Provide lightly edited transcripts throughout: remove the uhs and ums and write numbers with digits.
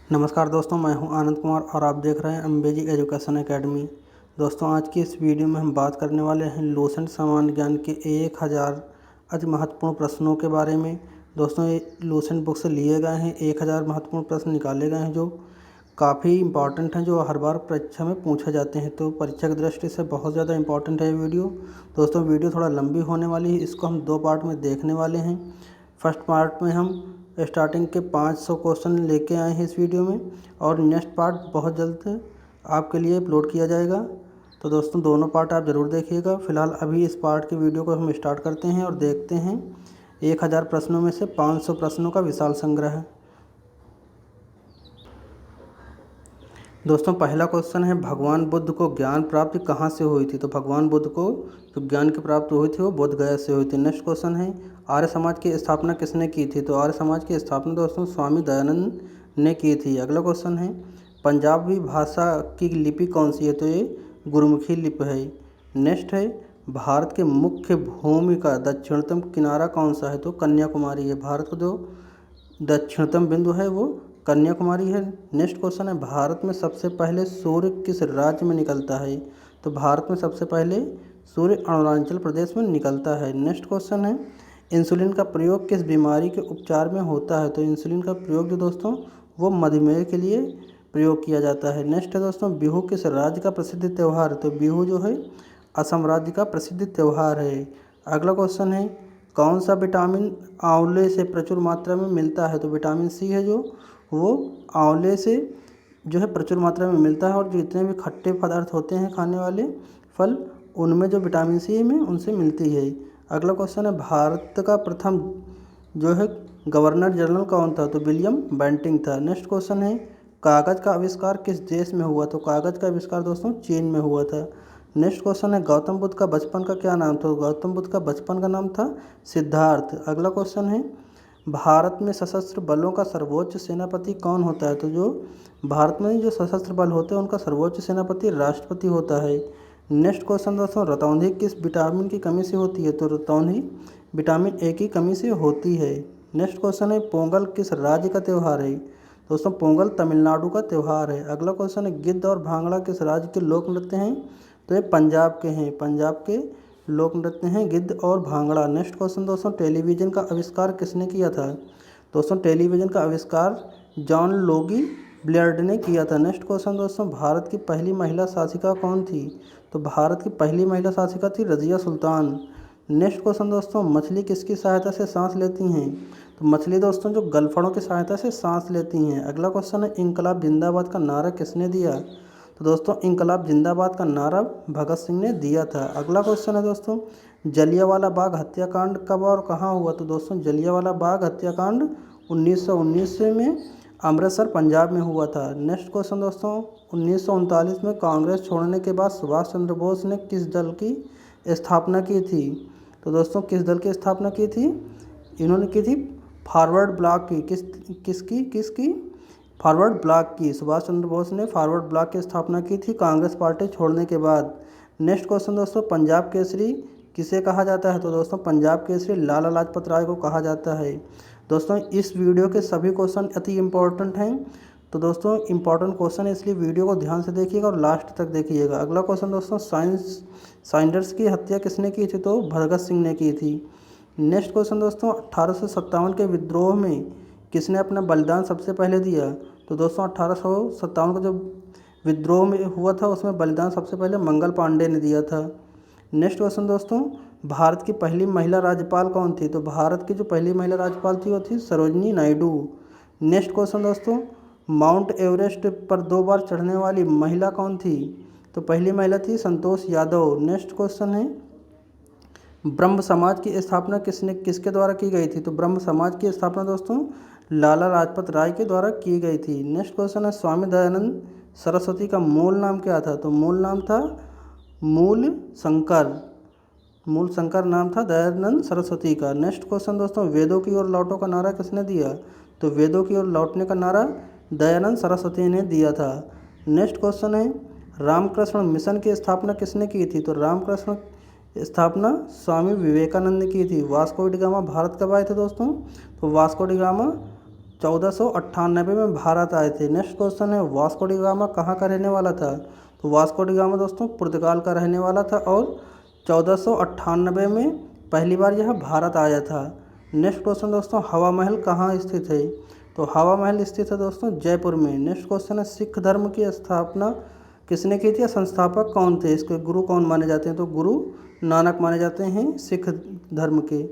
नमस्कार दोस्तों, मैं हूं आनंद कुमार और आप देख रहे हैं अंबेजी एजुकेशन एकेडमी। दोस्तों, आज की इस वीडियो में हम बात करने वाले हैं लूसेंट सामान्य ज्ञान के 1000 अति महत्वपूर्ण प्रश्नों के बारे में। दोस्तों, ये लूसेंट बुक से लिए गए हैं। 1000 महत्वपूर्ण प्रश्न निकाले गए हैं जो काफ़ी इंपॉर्टेंट हैं, जो हर बार परीक्षा में पूछे जाते हैं। तो परीक्षा की दृष्टि से बहुत ज़्यादा इंपॉर्टेंट है ये वीडियो। दोस्तों, वीडियो थोड़ा लंबी होने वाली है, इसको हम 2 पार्ट में देखने वाले हैं। फर्स्ट पार्ट में हम स्टार्टिंग के 500 क्वेश्चन लेके आए हैं इस वीडियो में, और नेक्स्ट पार्ट बहुत जल्द आपके लिए अपलोड किया जाएगा। तो दोस्तों, दोनों पार्ट आप ज़रूर देखिएगा। फिलहाल अभी इस पार्ट की वीडियो को हम स्टार्ट करते हैं और देखते हैं 1000 प्रश्नों में से 500 प्रश्नों का विशाल संग्रह। दोस्तों, पहला क्वेश्चन है, भगवान बुद्ध को ज्ञान प्राप्ति कहाँ से हुई थी? तो भगवान बुद्ध को जो ज्ञान की प्राप्ति हुई थी वो बोध गया से हुई थी। नेक्स्ट क्वेश्चन है, आर्य समाज की स्थापना किसने की थी? तो आर्य समाज की स्थापना दोस्तों स्वामी दयानंद ने की थी। अगला क्वेश्चन है, पंजाबी भाषा की लिपि कौन सी है? तो ये गुरुमुखी लिपि है। नेक्स्ट है, भारत के मुख्य भूमि का दक्षिणतम किनारा कौन सा है? तो कन्याकुमारी है। भारत का जो दक्षिणतम बिंदु है वो कन्याकुमारी है। नेक्स्ट क्वेश्चन है, भारत में सबसे पहले सूर्य किस राज्य में निकलता है? तो भारत में सबसे पहले सूर्य अरुणाचल प्रदेश में निकलता है। नेक्स्ट क्वेश्चन है, इंसुलिन का प्रयोग किस बीमारी के उपचार में होता है? तो इंसुलिन का प्रयोग जो दोस्तों वो मधुमेह के लिए प्रयोग किया जाता है। नेक्स्ट है दोस्तों, बिहू किस राज्य का प्रसिद्ध त्यौहार है? तो बिहू जो है असम राज्य का प्रसिद्ध त्यौहार है। अगला क्वेश्चन है, कौन सा विटामिन आंवले से प्रचुर मात्रा में मिलता है? तो विटामिन सी है जो वो आंवले से जो है प्रचुर मात्रा में मिलता है, और जितने भी खट्टे पदार्थ होते हैं खाने वाले फल, उनमें जो विटामिन सी में उनसे मिलती है। अगला क्वेश्चन है, भारत का प्रथम जो है गवर्नर जनरल कौन था? तो विलियम बेंटिंग था। नेक्स्ट क्वेश्चन है, कागज़ का आविष्कार किस देश में हुआ? तो कागज़ का आविष्कार दोस्तों चीन में हुआ था। नेक्स्ट क्वेश्चन है, गौतम बुद्ध का बचपन का क्या नाम था? तो गौतम बुद्ध का बचपन का नाम था सिद्धार्थ। अगला क्वेश्चन है, भारत में सशस्त्र बलों का सर्वोच्च सेनापति कौन होता है? तो जो भारत में जो सशस्त्र बल होते हैं उनका सर्वोच्च सेनापति राष्ट्रपति होता है। नेक्स्ट क्वेश्चन दोस्तों, रतौंधी किस विटामिन की कमी से होती है? तो रतौंधी विटामिन ए की कमी से होती है। नेक्स्ट क्वेश्चन है, पोंगल किस राज्य का त्यौहार है? दोस्तों, पोंगल तमिलनाडु का त्यौहार है। अगला क्वेश्चन है, गिद्ध और भांगड़ा किस राज्य के लोक नृत्य हैं? तो ये पंजाब के हैं। पंजाब के लोक नृत्य हैं गिद्ध और भांगड़ा। नेक्स्ट क्वेश्चन दोस्तों, टेलीविज़न का आविष्कार किसने किया था? दोस्तों, टेलीविज़न का आविष्कार जॉन लोगी ब्लेयर्ड ने किया था। नेक्स्ट क्वेश्चन दोस्तों, भारत की पहली महिला शासिका कौन थी? तो भारत की पहली महिला शासिका थी रज़िया सुल्तान। नेक्स्ट क्वेश्चन दोस्तों, मछली किसकी सहायता से सांस लेती हैं? तो मछली दोस्तों जो गलफड़ों की सहायता से सांस लेती हैं। अगला क्वेश्चन है, इंकलाब जिंदाबाद का नारा किसने दिया? तो दोस्तों, इंकलाब जिंदाबाद का नारा भगत सिंह ने दिया था। अगला क्वेश्चन है दोस्तों, जलियांवाला बाग हत्याकांड कब और कहाँ हुआ? तो दोस्तों, जलियांवाला बाग हत्याकांड 1919 में अमृतसर पंजाब में हुआ था। नेक्स्ट क्वेश्चन दोस्तों, 1939 में कांग्रेस छोड़ने के बाद सुभाष चंद्र बोस ने किस दल की स्थापना की थी? तो दोस्तों, किस दल की स्थापना की थी? इन्होंने की थी फॉरवर्ड ब्लॉक की। किसकी फॉरवर्ड ब्लॉक की। सुभाष चंद्र बोस ने फॉरवर्ड ब्लॉक की स्थापना की थी कांग्रेस पार्टी छोड़ने के बाद। नेक्स्ट क्वेश्चन दोस्तों, पंजाब केसरी किसे कहा जाता है? तो दोस्तों, पंजाब केसरी लाला लाजपत राय को कहा जाता है। दोस्तों, इस वीडियो के सभी क्वेश्चन अति इम्पोर्टेंट हैं। तो दोस्तों, इंपॉर्टेंट क्वेश्चन है, इसलिए वीडियो को ध्यान से देखिएगा और लास्ट तक देखिएगा। अगला क्वेश्चन दोस्तों, साइंडर्स की हत्या किसने की थी? तो भगत सिंह ने की थी। नेक्स्ट क्वेश्चन दोस्तों, 1857 के विद्रोह में किसने अपना बलिदान सबसे पहले दिया? तो दोस्तों, 1857 का जो विद्रोह में हुआ था उसमें बलिदान सबसे पहले मंगल पांडे ने दिया था। नेक्स्ट क्वेश्चन दोस्तों, भारत की पहली महिला राज्यपाल कौन थी? तो भारत की जो पहली महिला राज्यपाल थी वो थी सरोजनी नायडू। नेक्स्ट क्वेश्चन दोस्तों, माउंट एवरेस्ट पर 2 बार चढ़ने वाली महिला कौन थी? तो पहली महिला थी संतोष यादव। नेक्स्ट क्वेश्चन है, ब्रह्म समाज की स्थापना किसके द्वारा की गई थी? तो ब्रह्म समाज की स्थापना दोस्तों लाला लाजपत राय के द्वारा की गई थी। नेक्स्ट क्वेश्चन है, स्वामी दयानंद सरस्वती का मूल नाम क्या था? तो मूल नाम था मूल शंकर नाम था दयानंद सरस्वती का। नेक्स्ट क्वेश्चन दोस्तों, वेदों की ओर लौटो का नारा किसने दिया? तो वेदों की ओर लौटने का नारा दयानंद सरस्वती ने दिया था। नेक्स्ट क्वेश्चन है, रामकृष्ण मिशन की स्थापना किसने की थी? तो रामकृष्ण स्थापना स्वामी विवेकानंद ने की थी। वास्को डी गामा भारत कब आए थे दोस्तों? तो वास्को डी गामा 1498 में भारत आए थे। नेक्स्ट क्वेश्चन है वास्को डी गामा कहाँ का रहने वाला था? तो वास्को डी गामा दोस्तों पुर्तगाल का रहने वाला था और 1498 में पहली बार यह भारत आया था। नेक्स्ट क्वेश्चन दोस्तों हवा महल कहाँ स्थित है? तो हवा महल स्थित है दोस्तों जयपुर में। नेक्स्ट क्वेश्चन है सिख धर्म की स्थापना किसने की थी या संस्थापक कौन थे? इसके गुरु कौन माने जाते हैं? तो गुरु नानक माने जाते हैं सिख धर्म के।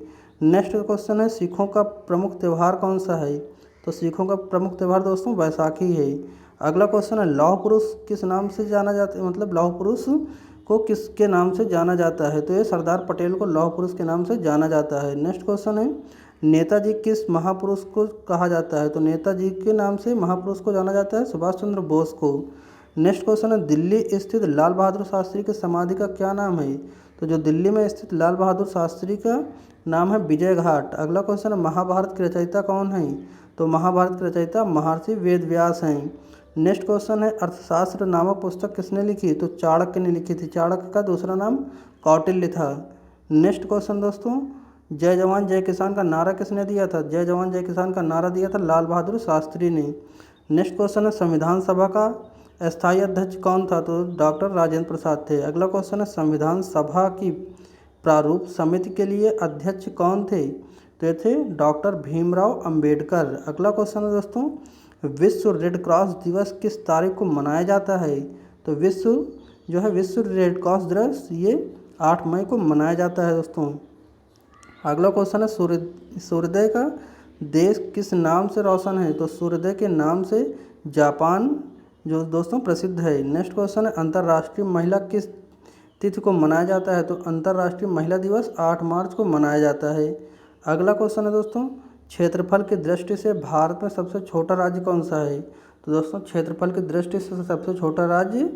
नेक्स्ट क्वेश्चन है सिखों का प्रमुख त्यौहार कौन सा है? तो सिखों का प्रमुख त्यौहार दोस्तों बैसाखी है। अगला क्वेश्चन है लौह पुरुष किस नाम से जाना जाता है, मतलब लौह पुरुष को किसके नाम से जाना जाता है? तो ये सरदार पटेल को लौह पुरुष के नाम से जाना जाता है। नेक्स्ट क्वेश्चन है नेताजी किस महापुरुष को कहा जाता है? तो नेताजी के नाम से महापुरुष को जाना जाता है सुभाष चंद्र बोस को। नेक्स्ट क्वेश्चन है दिल्ली स्थित लाल बहादुर शास्त्री की समाधि का क्या नाम है? तो जो दिल्ली में स्थित लाल बहादुर शास्त्री का नाम है विजय घाट। अगला क्वेश्चन है महाभारत के रचयिता कौन है? तो महाभारत के रचयिता महर्षि वेद व्यास हैं। नेक्स्ट क्वेश्चन है अर्थशास्त्र नामक पुस्तक किसने लिखी? तो चाणक्य ने लिखी थी। चाणक्य का दूसरा नाम कौटिल्य था। नेक्स्ट क्वेश्चन दोस्तों जय जवान जय किसान का नारा किसने दिया था? जय जवान जय किसान का नारा दिया था लाल बहादुर शास्त्री ने। नेक्स्ट क्वेश्चन है संविधान सभा का अस्थायी अध्यक्ष कौन था? तो डॉक्टर राजेंद्र प्रसाद थे। अगला क्वेश्चन है संविधान सभा की प्रारूप समिति के लिए अध्यक्ष कौन थे? तो ये थे डॉक्टर भीमराव अंबेडकर। अगला क्वेश्चन है दोस्तों विश्व रेड क्रॉस दिवस किस तारीख को मनाया जाता है? तो विश्व रेड क्रॉस दिवस ये 8 मई को मनाया जाता है दोस्तों। अगला क्वेश्चन है सूर्योदय का देश किस नाम से रोशन है? तो सूर्योदय के नाम से जापान जो दोस्तों प्रसिद्ध है। नेक्स्ट क्वेश्चन है अंतर्राष्ट्रीय महिला किस तिथि को मनाया जाता है? तो अंतर्राष्ट्रीय महिला दिवस 8 मार्च को मनाया जाता है। अगला क्वेश्चन है दोस्तों क्षेत्रफल की दृष्टि से भारत में सबसे छोटा राज्य कौन सा है? तो दोस्तों क्षेत्रफल की दृष्टि से सबसे छोटा राज्य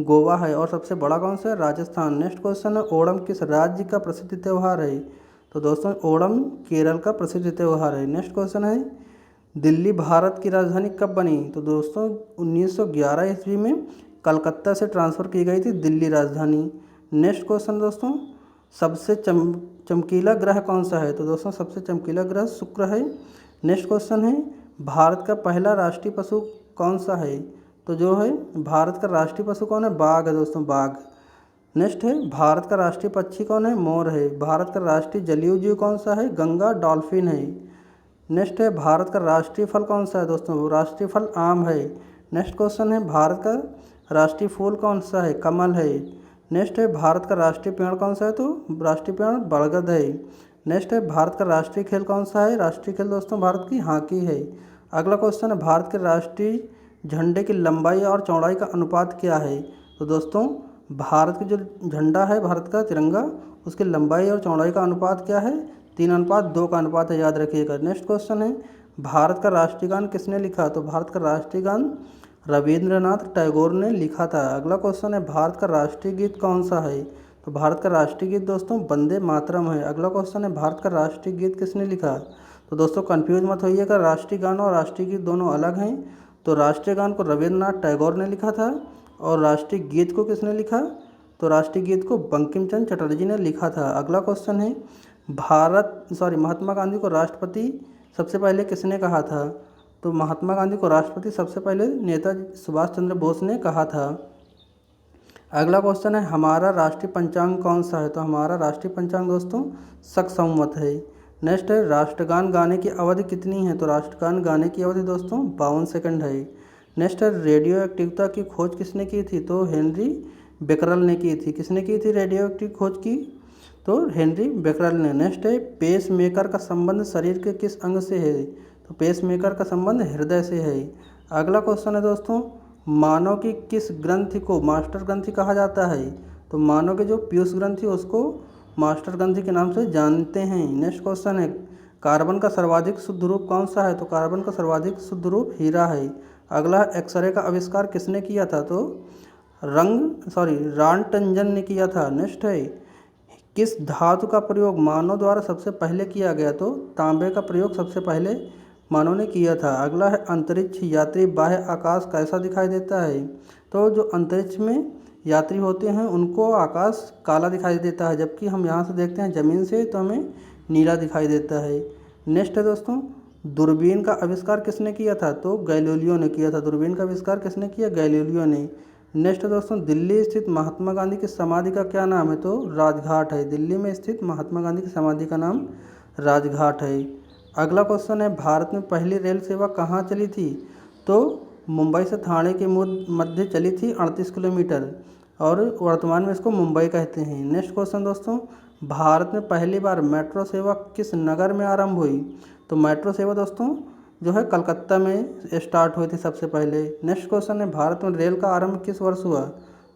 गोवा है और सबसे बड़ा कौन सा है? राजस्थान। नेक्स्ट क्वेश्चन है ओणम किस राज्य का प्रसिद्ध त्यौहार है? तो दोस्तों ओणम केरल का प्रसिद्ध त्यौहार है। नेक्स्ट क्वेश्चन है दिल्ली भारत की राजधानी कब बनी? तो दोस्तों 1911 ईस्वी में कलकत्ता से ट्रांसफ़र की गई थी दिल्ली राजधानी। नेक्स्ट क्वेश्चन दोस्तों सबसे चमकीला ग्रह कौन सा है? तो दोस्तों सबसे चमकीला ग्रह शुक्र है। नेक्स्ट क्वेश्चन है भारत का पहला राष्ट्रीय पशु कौन सा है? तो जो है भारत का राष्ट्रीय पशु कौन है? बाघ है दोस्तों, बाघ। नेक्स्ट है भारत का राष्ट्रीय पक्षी कौन है? मोर है। भारत का राष्ट्रीय जलीय जीव कौन सा है? गंगा डॉल्फिन है। नेक्स्ट है भारत का राष्ट्रीय फल कौन सा है दोस्तों? राष्ट्रीय फल आम है। नेक्स्ट क्वेश्चन है भारत का राष्ट्रीय फूल कौन सा है? कमल है। नेक्स्ट है भारत का राष्ट्रीय पेड़ कौन सा है? तो राष्ट्रीय पेड़ बरगद है। नेक्स्ट है भारत का राष्ट्रीय खेल कौन सा है? राष्ट्रीय खेल दोस्तों भारत की हॉकी है। अगला क्वेश्चन है भारत के राष्ट्रीय झंडे की लंबाई और चौड़ाई का अनुपात क्या है? तो दोस्तों भारत की जो झंडा है भारत का तिरंगा उसकी लंबाई और चौड़ाई का अनुपात क्या है? 3:2 का अनुपात है, याद रखिएगा। नेक्स्ट क्वेश्चन है भारत का राष्ट्रीय गान किसने लिखा? तो भारत का राष्ट्रीय गान रविंद्रनाथ टैगोर ने लिखा था। अगला क्वेश्चन है भारत का राष्ट्रीय गीत कौन सा है? तो भारत का राष्ट्रीय गीत दोस्तों वंदे मातरम है। अगला क्वेश्चन है भारत का राष्ट्रीय गीत किसने लिखा? तो दोस्तों कंफ्यूज मत होइएगा, राष्ट्रीय गान और राष्ट्रीय गीत दोनों अलग हैं। तो राष्ट्रीय गान को रविंद्रनाथ टैगोर ने लिखा था और राष्ट्रीय गीत को किसने लिखा? तो राष्ट्रीय गीत को बंकिम चंद्र चटर्जी ने लिखा था। अगला क्वेश्चन है महात्मा गांधी को राष्ट्रपति सबसे पहले किसने कहा था? तो महात्मा गांधी को राष्ट्रपति सबसे पहले नेताजी सुभाष चंद्र बोस ने कहा था। अगला क्वेश्चन है हमारा राष्ट्रीय पंचांग कौन सा है? तो हमारा राष्ट्रीय पंचांग दोस्तों शक संवत है। नेक्स्ट है राष्ट्रगान गाने की अवधि कितनी है? तो राष्ट्रगान गाने की अवधि दोस्तों 52 सेकंड है। नेक्स्ट है रेडियो एक्टिविटी की खोज किसने की थी? तो हेनरी बेकरल ने की थी। किसने की थी रेडियो एक्टिव खोज की? तो हेनरी बेकरल ने। नेक्स्ट है पेस मेकर का संबंध शरीर के किस अंग से है? तो पेस मेकर का संबंध हृदय से है। अगला क्वेश्चन है दोस्तों मानव की किस ग्रंथि को मास्टर ग्रंथि कहा जाता है? तो मानव के जो पीयूष ग्रंथि उसको मास्टर ग्रंथि के नाम से जानते हैं। नेक्स्ट क्वेश्चन है कार्बन का सर्वाधिक शुद्ध रूप कौन सा है? तो कार्बन का सर्वाधिक शुद्ध रूप हीरा है। अगला एक्सरे का आविष्कार किसने किया था? तो रांटंजन ने किया था। नेक्स्ट है किस धातु का प्रयोग मानव द्वारा सबसे पहले किया गया? तो तांबे का प्रयोग सबसे पहले मानव ने किया था। अगला है अंतरिक्ष यात्री बाह्य आकाश कैसा दिखाई देता है? तो जो अंतरिक्ष में यात्री होते हैं उनको आकाश काला दिखाई देता है, जबकि हम यहाँ से देखते हैं ज़मीन से तो हमें नीला दिखाई देता है। नेक्स्ट है दोस्तों दूरबीन का आविष्कार किसने किया था? तो गैलीलियो ने किया था। दूरबीन का आविष्कार किसने किया? गैलीलियो ने। नेक्स्ट दोस्तों, दिल्ली स्थित महात्मा गांधी की समाधि का क्या नाम है? तो राजघाट है। दिल्ली में स्थित महात्मा गांधी की समाधि का नाम राजघाट है। अगला क्वेश्चन है, भारत में पहली रेल सेवा कहाँ चली थी? तो मुंबई से ठाणे के मध्य चली थी 38 किलोमीटर, और वर्तमान में इसको मुंबई कहते हैं। नेक्स्ट क्वेश्चन दोस्तों, भारत में पहली बार मेट्रो सेवा किस नगर में आरंभ हुई? तो मेट्रो सेवा दोस्तों जो है कलकत्ता में स्टार्ट हुई थी सबसे पहले। नेक्स्ट क्वेश्चन है, भारत में रेल का आरंभ किस वर्ष हुआ?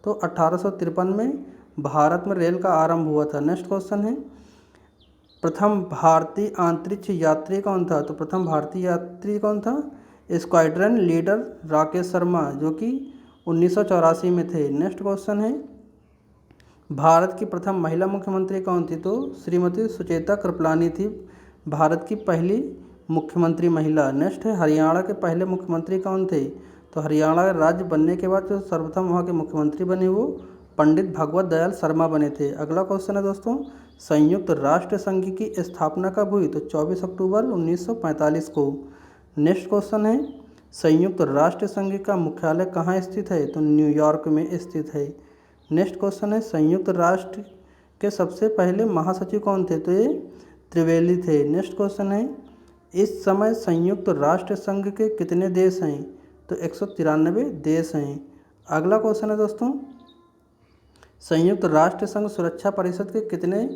तो 1853 में भारत में रेल का आरंभ हुआ था। नेक्स्ट क्वेश्चन है, प्रथम भारतीय अंतरिक्ष यात्री कौन था? तो प्रथम भारतीय यात्री कौन था? स्क्वाड्रन लीडर राकेश शर्मा, जो कि 1984 में थे। नेक्स्ट क्वेश्चन है, भारत की प्रथम महिला मुख्यमंत्री कौन थी? तो श्रीमती सुचेता कृपलानी थी भारत की पहली मुख्यमंत्री महिला। नेक्स्ट है, हरियाणा के पहले मुख्यमंत्री कौन थे? तो हरियाणा राज्य बनने के बाद जो सर्वप्रथम वहाँ के मुख्यमंत्री बने वो पंडित भगवत दयाल शर्मा बने थे। अगला क्वेश्चन है दोस्तों, संयुक्त राष्ट्र संघ की स्थापना कब हुई? तो 24 अक्टूबर 1945 को। नेक्स्ट क्वेश्चन है, संयुक्त राष्ट्र संघ का मुख्यालय कहाँ स्थित है? तो न्यूयॉर्क में स्थित है। नेक्स्ट क्वेश्चन है, संयुक्त राष्ट्र के सबसे पहले महासचिव कौन थे? तो ये त्रिवेदी थे। नेक्स्ट क्वेश्चन है, इस समय संयुक्त राष्ट्र संघ के कितने देश हैं? तो 193 देश हैं। अगला क्वेश्चन है दोस्तों, संयुक्त राष्ट्र संघ सुरक्षा परिषद के कितने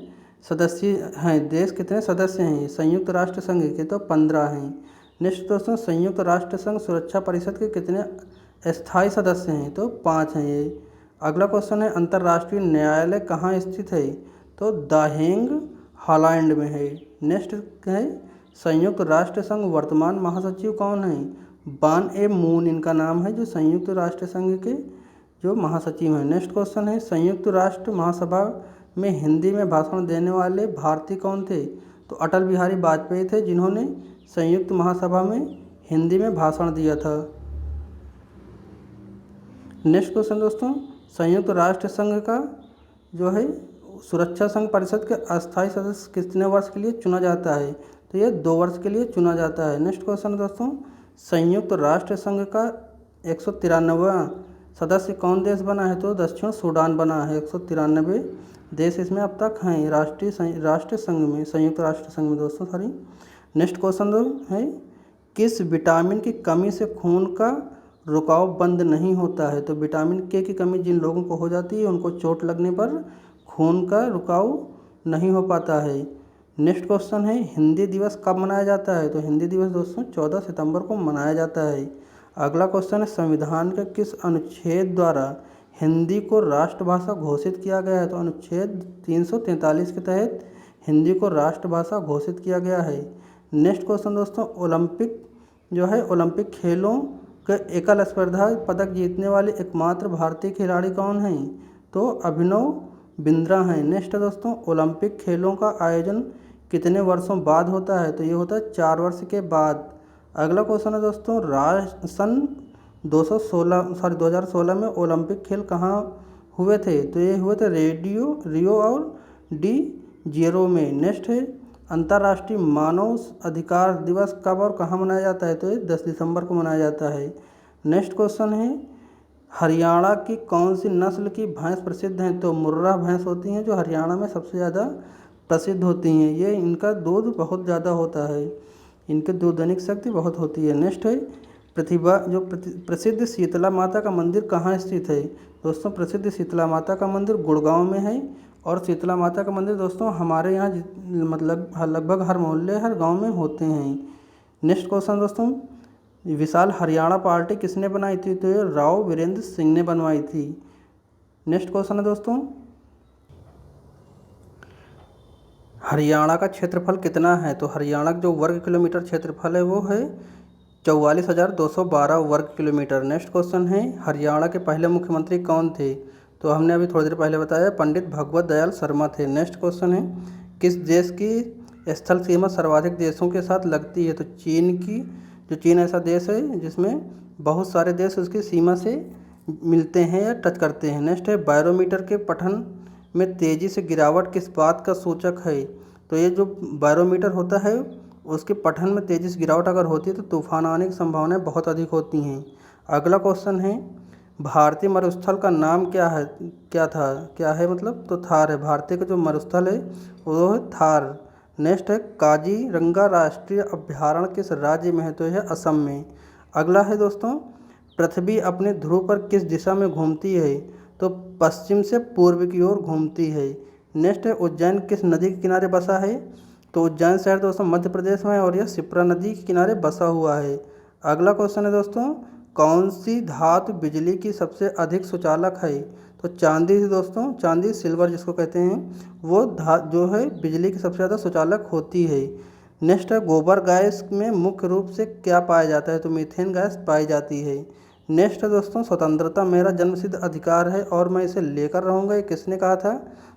सदस्य हैं? देश कितने सदस्य हैं संयुक्त राष्ट्र संघ के? तो 15 हैं। नेक्स्ट दोस्तों, संयुक्त राष्ट्र संघ सुरक्षा परिषद के कितने स्थायी सदस्य हैं? तो 5 हैं ये। अगला क्वेश्चन है, अंतर्राष्ट्रीय न्यायालय कहाँ स्थित है? तो द हेग हॉलैंड में है। नेक्स्ट है, संयुक्त राष्ट्र संघ वर्तमान महासचिव कौन है? बान ए मून इनका नाम है, जो संयुक्त राष्ट्र संघ के जो महासचिव हैं। नेक्स्ट क्वेश्चन है, संयुक्त राष्ट्र महासभा में हिंदी में भाषण देने वाले भारतीय कौन थे? तो अटल बिहारी वाजपेयी थे, जिन्होंने संयुक्त महासभा में हिंदी में भाषण दिया था। नेक्स्ट क्वेश्चन दोस्तों, संयुक्त राष्ट्र संघ का जो है सुरक्षा संघ परिषद के अस्थायी सदस्य कितने वर्ष के लिए चुना जाता है? तो ये 2 वर्ष के लिए चुना जाता है। नेक्स्ट क्वेश्चन दोस्तों, संयुक्त राष्ट्र संघ का 193वां सदस्य कौन देश बना है? तो दक्षिण सूडान बना है। 193 देश इसमें अब तक हैं राष्ट्र संघ में, संयुक्त राष्ट्र संघ में दोस्तों सॉरी। नेक्स्ट क्वेश्चन है, किस विटामिन की कमी से खून का रुकाव बंद नहीं होता है? तो विटामिन के की कमी जिन लोगों को हो जाती है उनको चोट लगने पर खून का रुकाव नहीं हो पाता है। नेक्स्ट क्वेश्चन है, हिंदी दिवस कब मनाया जाता है? तो हिंदी दिवस दोस्तों 14 सितंबर को मनाया जाता है। अगला क्वेश्चन है, संविधान के किस अनुच्छेद द्वारा हिंदी को राष्ट्रभाषा घोषित किया गया है? तो अनुच्छेद 343 के तहत हिंदी को राष्ट्रभाषा घोषित किया गया है। नेक्स्ट क्वेश्चन दोस्तों, ओलंपिक खेलों के एकल स्पर्धा पदक जीतने वाले एकमात्र भारतीय खिलाड़ी कौन हैं? तो अभिनव बिंद्रा हैं। नेक्स्ट दोस्तों, ओलंपिक खेलों का आयोजन कितने वर्षों बाद होता है? तो ये होता है 4 वर्ष के बाद। अगला क्वेश्चन है दोस्तों, सन 2016 में ओलंपिक खेल कहाँ हुए थे? तो ये हुए थे रियो और डी जेरो में। नेक्स्ट है, अंतर्राष्ट्रीय मानव अधिकार दिवस कब और कहाँ मनाया जाता है? तो ये 10 दिसंबर को मनाया जाता है। नेक्स्ट क्वेश्चन है, हरियाणा की कौन सी नस्ल की भैंस प्रसिद्ध हैं? तो मुर्रा भैंस होती हैं जो हरियाणा में सबसे ज़्यादा प्रसिद्ध होती हैं। ये इनका दूध बहुत ज़्यादा होता है, इनके दूधनिक शक्ति बहुत होती है। नेक्स्ट है, प्रसिद्ध शीतला माता का मंदिर कहाँ स्थित है? दोस्तों प्रसिद्ध शीतला माता का मंदिर गुड़गांव में है। और शीतला माता का मंदिर दोस्तों हमारे यहाँ मतलब लगभग हर मोहल्ले हर गांव में होते हैं। नेक्स्ट क्वेश्चन दोस्तों, विशाल हरियाणा पार्टी किसने बनाई थी? तो ये राव वीरेंद्र सिंह ने बनवाई थी। नेक्स्ट क्वेश्चन है दोस्तों, हरियाणा का क्षेत्रफल कितना है? तो हरियाणा का जो वर्ग किलोमीटर क्षेत्रफल है वो है 44,212 वर्ग किलोमीटर। नेक्स्ट क्वेश्चन है, हरियाणा के पहले मुख्यमंत्री कौन थे? तो हमने अभी थोड़ी देर पहले बताया पंडित भगवत दयाल शर्मा थे। नेक्स्ट क्वेश्चन है, किस देश की स्थल सीमा सर्वाधिक देशों के साथ लगती है? तो चीन की, जो चीन ऐसा देश है जिसमें बहुत सारे देश उसकी सीमा से मिलते हैं या टच करते हैं। नेक्स्ट है, बैरोमीटर के पठन में तेज़ी से गिरावट किस बात का सूचक है? तो ये जो बैरोमीटर होता है उसके पठन में तेजी से गिरावट अगर होती है तो तूफान आने की संभावनाएं बहुत अधिक होती हैं। अगला क्वेश्चन है, भारतीय मरुस्थल का नाम क्या है, क्या है मतलब, तो थार है। भारतीय का जो मरुस्थल है वो है थार। नेक्स्ट है, काजीरंगा राष्ट्रीय अभ्यारण्य किस राज्य में है, तो यह असम में। अगला है दोस्तों, पृथ्वी अपने ध्रुव पर किस दिशा में घूमती है, तो पश्चिम से पूर्व की ओर घूमती है। नेक्स्ट है, उज्जैन किस नदी के किनारे बसा है, तो उज्जैन शहर दोस्तों मध्य प्रदेश में है और यह शिप्रा नदी के किनारे बसा हुआ है। अगला क्वेश्चन है दोस्तों, कौन सी धातु बिजली की सबसे अधिक सुचालक है, तो चांदी से दोस्तों, चांदी सिल्वर जिसको कहते हैं, वो जो है बिजली की सबसे ज़्यादा सुचालक होती है। नेक्स्ट है, गोबर गैस में मुख्य रूप से क्या पाया जाता है, तो मीथेन गैस पाई जाती है। नेक्स्ट है दोस्तों, स्वतंत्रता मेरा जन्मसिद्ध अधिकार है और मैं इसे लेकर रहूँगा, ये किसने कहा था,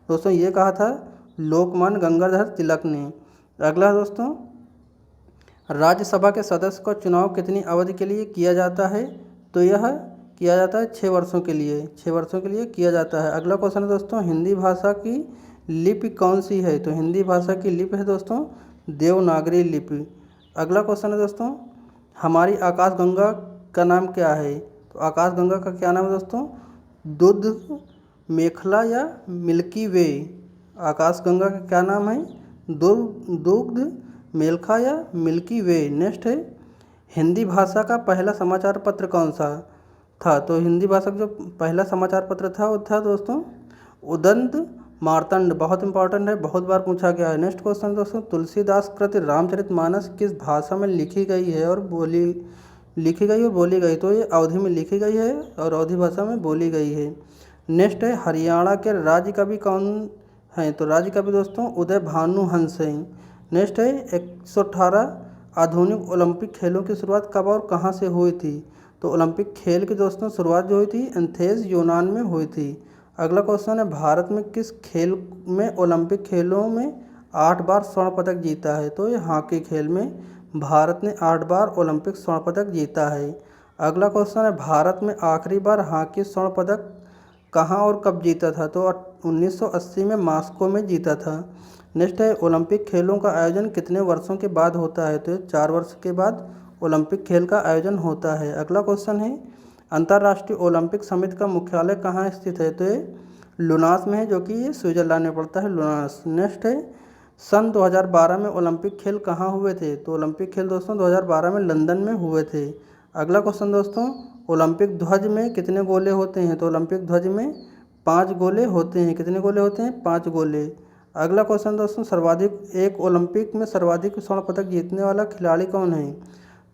दोस्तों ये कहा था लोकमान्य गंगाधर तिलक ने। अगला दोस्तों, राज्यसभा के सदस्य का चुनाव कितनी अवधि के लिए किया जाता है, तो यह किया जाता है 6 वर्षों के लिए, 6 वर्षों के लिए किया जाता है। अगला क्वेश्चन है दोस्तों, हिंदी भाषा की लिपि कौन सी है, तो हिंदी भाषा की लिपि है दोस्तों देवनागरी लिपि। अगला क्वेश्चन है दोस्तों, हमारी आकाशगंगा का नाम क्या है, तो आकाशगंगा का क्या नाम है दोस्तों, दुग्ध मेखला या मिल्की वे। आकाशगंगा का क्या नाम है, दुग्ध मेलखा या मिल्की वे। नेक्स्ट है, हिंदी भाषा का पहला समाचार पत्र कौन सा था, तो हिंदी भाषा का जो पहला समाचार पत्र था वो था दोस्तों उदंत मार्तंड। बहुत इंपॉर्टेंट है, बहुत बार पूछा गया है। नेक्स्ट क्वेश्चन दोस्तों, तुलसीदास कृत रामचरितमानस किस भाषा में लिखी गई और बोली गई, तो ये अवधी में लिखी गई है और अवधी भाषा में बोली गई है। नेक्स्ट है, हरियाणा के राज्य कवि कौन हैं, तो राज्य कवि दोस्तों उदय भानु हंस हैं। नेक्स्ट है, 118 आधुनिक ओलंपिक खेलों की शुरुआत कब और कहाँ से हुई थी, तो ओलंपिक खेल की दोस्तों शुरुआत जो हुई थी एथेंस यूनान में हुई थी। अगला क्वेश्चन है, भारत में किस खेल में ओलंपिक खेलों में 8 बार स्वर्ण पदक जीता है, तो ये हॉकी खेल में भारत ने 8 बार ओलंपिक स्वर्ण पदक जीता है। अगला क्वेश्चन है, भारत में आखिरी बार हॉकी स्वर्ण पदक कहाँ और कब जीता था, तो 1980 में मॉस्को में जीता था। नेक्स्ट है, ओलंपिक खेलों का आयोजन कितने वर्षों के बाद होता है, तो 4 वर्ष के बाद ओलंपिक खेल का आयोजन होता है। अगला क्वेश्चन है, अंतर्राष्ट्रीय ओलंपिक समिति का मुख्यालय कहाँ स्थित है, तो ये लुनास में है, जो कि ये स्विट्जरलैंड में पड़ता है, लुनास। नेक्स्ट है, सन 2012 में ओलंपिक खेल कहाँ हुए थे, तो ओलंपिक खेल दोस्तों 2012 में लंदन में हुए थे। अगला क्वेश्चन दोस्तों, ओलंपिक ध्वज में कितने गोले होते हैं, तो ओलंपिक ध्वज में 5 गोले होते हैं। कितने गोले होते हैं, 5 गोले। अगला क्वेश्चन दोस्तों, एक ओलंपिक में सर्वाधिक स्वर्ण पदक जीतने वाला खिलाड़ी कौन है,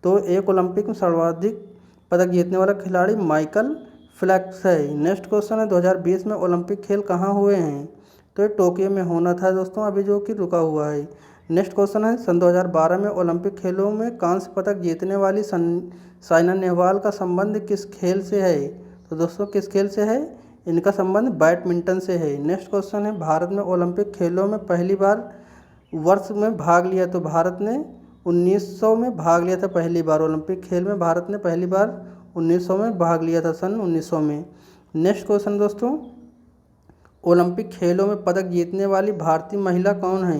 तो एक ओलंपिक में सर्वाधिक पदक जीतने वाला खिलाड़ी माइकल फेल्प्स है। नेक्स्ट क्वेश्चन है, 2020 में ओलंपिक खेल कहाँ हुए हैं, तो ये टोक्यो में होना था दोस्तों, अभी जो कि रुका हुआ है। नेक्स्ट क्वेश्चन है, सन 2012 में ओलंपिक खेलों में कांस्य पदक जीतने वाली साइना नेहवाल का संबंध किस खेल से है, तो दोस्तों किस खेल से है, इनका संबंध बैडमिंटन से है। नेक्स्ट क्वेश्चन है, भारत में ओलंपिक खेलों में पहली बार वर्ष में भाग लिया, तो भारत ने 1900 में भाग लिया था पहली बार। ओलंपिक खेल में भारत ने पहली बार 1900 में भाग लिया था, सन 1900 में। नेक्स्ट क्वेश्चन दोस्तों, ओलंपिक खेलों में पदक जीतने वाली भारतीय महिला कौन है,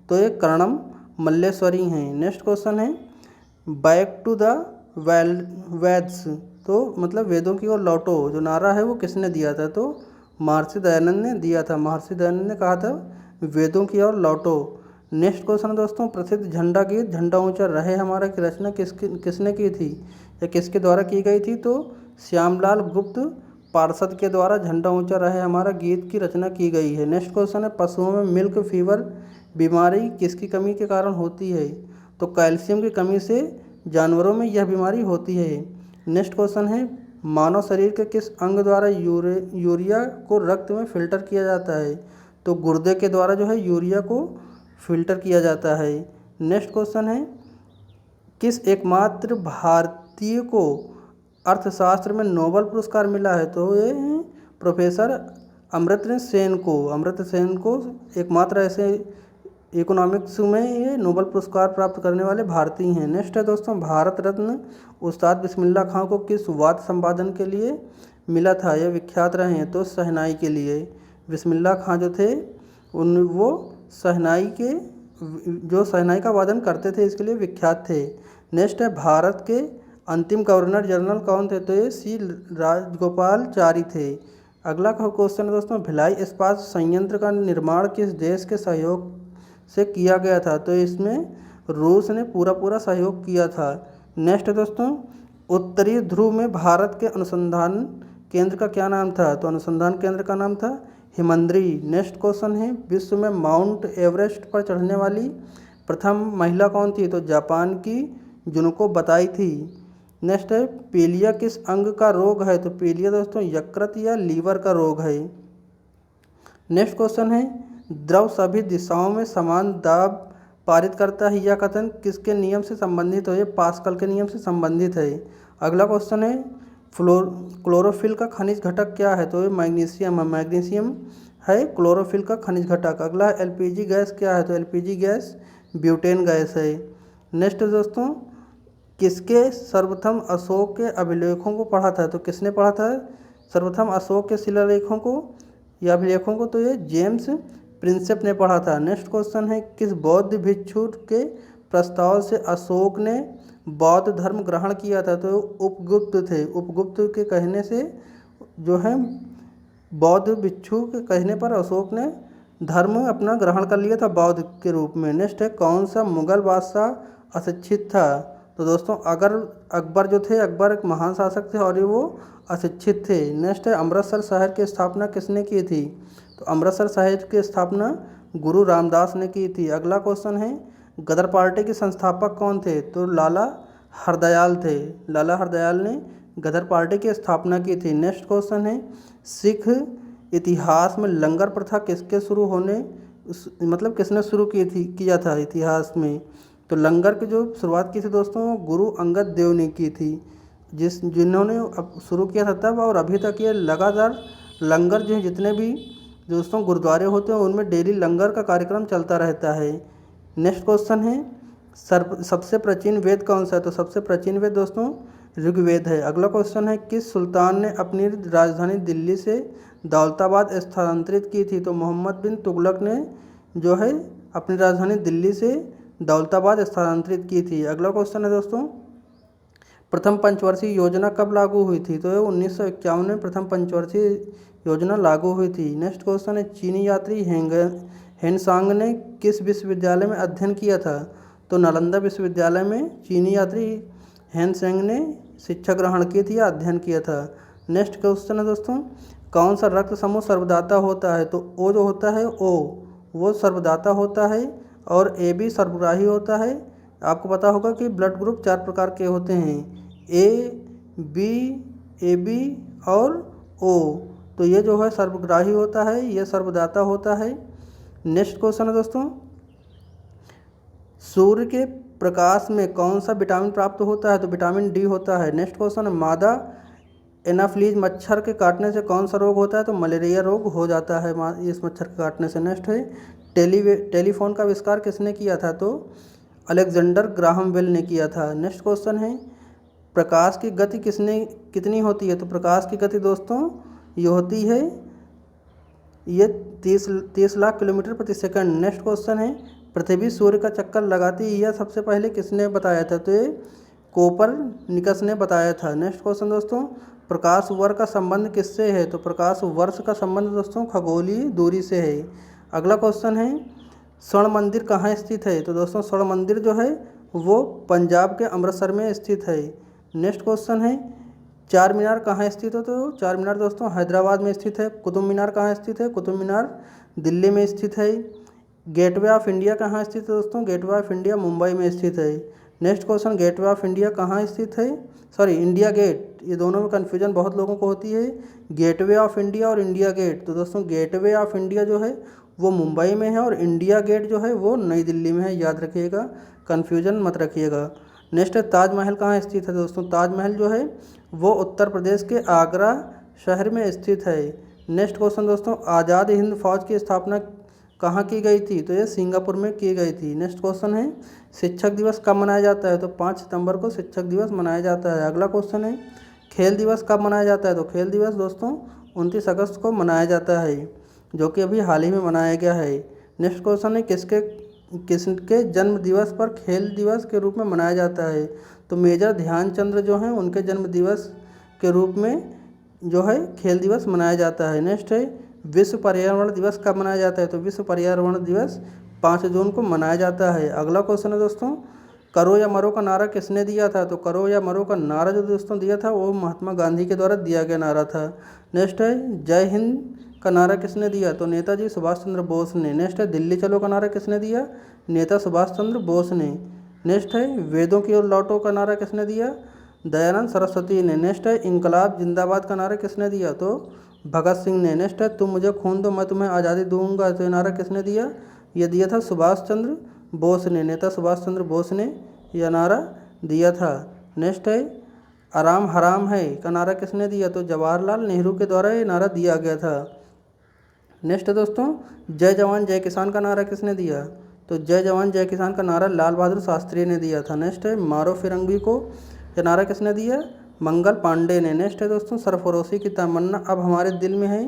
तो ये कर्णम मल्लेश्वरी हैं। नेक्स्ट क्वेश्चन है, बैक टू द वेद्स, तो मतलब वेदों की ओर लौटो, जो नारा है वो किसने दिया था, तो महर्षि दयानंद ने दिया था। महर्षि दयानंद ने कहा था वेदों की ओर लौटो। नेक्स्ट क्वेश्चन दोस्तों, प्रसिद्ध झंडा गीत झंडा ऊंचा रहे हमारा की रचना किसने की थी या किसके द्वारा की गई थी, तो श्यामलाल गुप्त पार्षद के द्वारा झंडा ऊंचा रहे हमारा गीत की रचना की गई है। नेक्स्ट क्वेश्चन है, पशुओं में मिल्क फीवर बीमारी किसकी कमी के कारण होती है, तो कैल्शियम की कमी से जानवरों में यह बीमारी होती है। नेक्स्ट क्वेश्चन है, मानव शरीर के किस अंग द्वारा यूरिया को रक्त में फिल्टर किया जाता है, तो गुर्दे के द्वारा जो है यूरिया को फिल्टर किया जाता है। नेक्स्ट क्वेश्चन है, किस एकमात्र भारतीय को अर्थशास्त्र में नोबेल पुरस्कार मिला है, तो ये प्रोफेसर अमर्त्य सेन को एकमात्र ऐसे इकोनॉमिक्स में ये नोबेल पुरस्कार प्राप्त करने वाले भारतीय हैं। नेक्स्ट है दोस्तों, भारत रत्न उस्ताद बिस्मिल्लाह खां को किस वाद्य संवादन के लिए मिला था, ये विख्यात रहे हैं, तो शहनाई के लिए। बिस्मिल्लाह खां जो थे वो शहनाई के जो शहनाई का वादन करते थे इसके लिए विख्यात थे। नेक्स्ट है भारत के अंतिम गवर्नर जनरल कौन थे, तो ये सी राजगोपालचारी थे। अगला क्वेश्चन है दोस्तों, भिलाई इस्पात संयंत्र का निर्माण किस देश के सहयोग से किया गया था, तो इसमें रूस ने पूरा सहयोग किया था। नेक्स्ट है दोस्तों, उत्तरी ध्रुव में भारत के अनुसंधान केंद्र का क्या नाम था, तो अनुसंधान केंद्र का नाम था हिमंद्री। नेक्स्ट क्वेश्चन है, विश्व में माउंट एवरेस्ट पर चढ़ने वाली प्रथम महिला कौन थी, तो जापान की जुनको बताई थी। नेक्स्ट है, पीलिया किस अंग का रोग है, तो पीलिया दोस्तों यकृत या लीवर का रोग है। नेक्स्ट क्वेश्चन है, द्रव सभी दिशाओं में समान दाब पारित करता है, यह कथन किसके नियम से संबंधित है, ये पास्कल के नियम से संबंधित है। अगला क्वेश्चन है, क्लोरोफिल का खनिज घटक क्या है, तो ये मैग्नीशियम है। मैग्नीशियम है क्लोरोफिल का खनिज घटक। अगला है, एलपीजी गैस क्या है, तो एलपीजी गैस ब्यूटेन गैस है। नेक्स्ट दोस्तों, किसके सर्वप्रथम अशोक के अभिलेखों को पढ़ा था, तो किसने पढ़ा था सर्वप्रथम अशोक के शिलालेखों को या अभिलेखों को, तो ये जेम्स प्रिंसेप ने पढ़ा था। नेक्स्ट क्वेश्चन है, किस बौद्ध भिक्षु के प्रस्ताव से अशोक ने बौद्ध धर्म ग्रहण किया था, तो उपगुप्त थे। उपगुप्त के कहने से जो है बौद्ध भिक्षु के कहने पर अशोक ने धर्म अपना ग्रहण कर लिया था बौद्ध के रूप में। नेक्स्ट है, कौन सा मुगल बादशाह अशिक्षित था, तो दोस्तों अकबर जो थे, अकबर एक महान शासक थे और वो अशिक्षित थे। नेक्स्ट है, अमृतसर शहर की स्थापना किसने की थी, तो अमृतसर शहर की स्थापना गुरु रामदास ने की थी। अगला क्वेश्चन है, गदर पार्टी के संस्थापक कौन थे, तो लाला हरदयाल थे। लाला हरदयाल ने गदर पार्टी की स्थापना की थी। नेक्स्ट क्वेश्चन है, सिख इतिहास में लंगर प्रथा किसके शुरू होने मतलब किसने शुरू किया था इतिहास में, तो लंगर की जो शुरुआत की थी दोस्तों गुरु अंगद देव ने की थी, जिन्होंने अब शुरू किया था तब, और अभी तक ये लगातार लंगर जो जितने भी दोस्तों गुरुद्वारे होते हैं उनमें डेली लंगर का कार्यक्रम चलता रहता है। नेक्स्ट क्वेश्चन है, सबसे प्राचीन वेद कौन सा है, तो सबसे प्राचीन वेद दोस्तों ऋग्वेद है। अगला क्वेश्चन है, किस सुल्तान ने अपनी राजधानी दिल्ली से दौलताबाद स्थानांतरित की थी, तो मोहम्मद बिन तुगलक ने जो है अपनी राजधानी दिल्ली से दौलताबाद स्थानांतरित की थी। अगला क्वेश्चन है दोस्तों, प्रथम पंचवर्षीय योजना कब लागू हुई थी, तो 1951 में प्रथम पंचवर्षीय योजना लागू हुई थी। नेक्स्ट क्वेश्चन है, चीनी यात्री हेनसांग ने किस विश्वविद्यालय में अध्ययन किया था, तो नालंदा विश्वविद्यालय में चीनी यात्री हेनसेंग ने शिक्षा ग्रहण की थी या अध्ययन किया था। नेक्स्ट क्वेश्चन है दोस्तों, कौन सा रक्त समूह सर्वदाता होता है, तो ओ जो होता है वो सर्वदाता होता है और ए बी सर्वग्राही होता है। आपको पता होगा कि ब्लड ग्रुप 4 प्रकार के होते हैं, ए बी और ओ, तो ये जो है सर्वग्राही होता है, ये सर्वदाता होता है। नेक्स्ट क्वेश्चन है दोस्तों, सूर्य के प्रकाश में कौन सा विटामिन प्राप्त होता है, तो विटामिन डी होता है। नेक्स्ट क्वेश्चन है, मादा एनाफ्लीज मच्छर के काटने से कौन सा रोग होता है, तो मलेरिया रोग हो जाता है इस मच्छर के काटने से। नेक्स्ट है, टेलीफोन का आविष्कार किसने किया था, तो अलेक्जेंडर ग्राहम बेल ने किया था। नेक्स्ट क्वेश्चन है, प्रकाश की गति कितनी होती है, तो प्रकाश की गति दोस्तों ये होती है ये 30 लाख किलोमीटर प्रति सेकंड। नेक्स्ट क्वेश्चन है, पृथ्वी सूर्य का चक्कर लगाती है, यह सबसे पहले किसने बताया था, तो ये कोपरनिकस ने बताया था। नेक्स्ट क्वेश्चन दोस्तों, प्रकाश वर्ष का संबंध किससे है, तो प्रकाश वर्ष का संबंध दोस्तों खगोलीय दूरी से है। अगला क्वेश्चन है, स्वर्ण मंदिर कहाँ स्थित है, तो दोस्तों स्वर्ण मंदिर जो है वो पंजाब के अमृतसर में स्थित है। नेक्स्ट क्वेश्चन है, चार मीनार कहाँ स्थित है, तो चार मीनार दोस्तों हैदराबाद में स्थित है। कुतुब मीनार कहाँ स्थित है, कुतुब मीनार दिल्ली में स्थित है। गेटवे ऑफ इंडिया कहाँ स्थित है दोस्तों, गेटवे ऑफ इंडिया मुंबई में स्थित है। Next question, gateway of India कहाँ स्थित है, इंडिया गेट, ये दोनों में कन्फ्यूजन बहुत लोगों को होती है, गेटवे ऑफ इंडिया और इंडिया गेट। तो दोस्तों गेटवे ऑफ इंडिया जो है वो मुंबई में है और इंडिया गेट जो है वो नई दिल्ली में है, याद रखिएगा, कन्फ्यूजन मत रखिएगा। नेक्स्ट है, ताजमहल कहाँ स्थित है दोस्तों, ताजमहल जो है वो उत्तर प्रदेश के आगरा शहर में स्थित है। नेक्स्ट क्वेश्चन दोस्तों, आज़ाद हिंद फौज की स्थापना कहाँ की गई थी, तो ये सिंगापुर में की गई थी। नेक्स्ट क्वेश्चन है, शिक्षक दिवस कब मनाया जाता है, तो 5 सितंबर को शिक्षक दिवस मनाया जाता है। अगला क्वेश्चन है, खेल दिवस कब मनाया जाता है, तो खेल दिवस दोस्तों 29 अगस्त को मनाया जाता है, जो कि अभी हाल ही में मनाया गया है। नेक्स्ट क्वेश्चन है, किसके किसके जन्म दिवस पर खेल दिवस के रूप में मनाया जाता है? तो मेजर ध्यानचंद्र जो हैं उनके जन्म दिवस के रूप में जो है खेल दिवस मनाया जाता है। नेक्स्ट है विश्व पर्यावरण दिवस कब मनाया जाता है? तो विश्व पर्यावरण दिवस 5 जून को मनाया जाता है। अगला क्वेश्चन है दोस्तों, करो या मरो का नारा किसने दिया था? तो करो या मरो का नारा जो दोस्तों दिया था वो महात्मा गांधी के द्वारा दिया गया नारा था। नेक्स्ट है जय हिंद का नारा किसने दिया? तो नेताजी सुभाष चंद्र बोस ने। नेक्स्ट है दिल्ली चलो का नारा किसने दिया? नेता सुभाष चंद्र बोस ने। नेक्स्ट है वेदों की ओर लौटो का नारा किसने दिया? दयानंद सरस्वती ने। नेक्स्ट है इनकलाब जिंदाबाद का नारा किसने दिया? तो भगत सिंह ने। नेक्स्ट है तुम मुझे खून दो मैं तुम्हें आज़ादी दूंगा, तो ये नारा किसने दिया? ये दिया था सुभाष चंद्र बोस ने। नेता सुभाष चंद्र बोस ने यह नारा दिया था। नेक्स्ट है आराम हराम है का नारा किसने दिया? तो जवाहरलाल नेहरू के द्वारा ये नारा दिया गया था। नेक्स्ट है दोस्तों जय जवान जय किसान का नारा किसने दिया? तो जय जवान जय किसान का नारा लाल बहादुर शास्त्री ने दिया था। नेक्स्ट है मारो फिरंगी को यह नारा किसने दिया? मंगल पांडे ने। नेक्स्ट है दोस्तों सरफरोशी की तमन्ना अब हमारे दिल में है,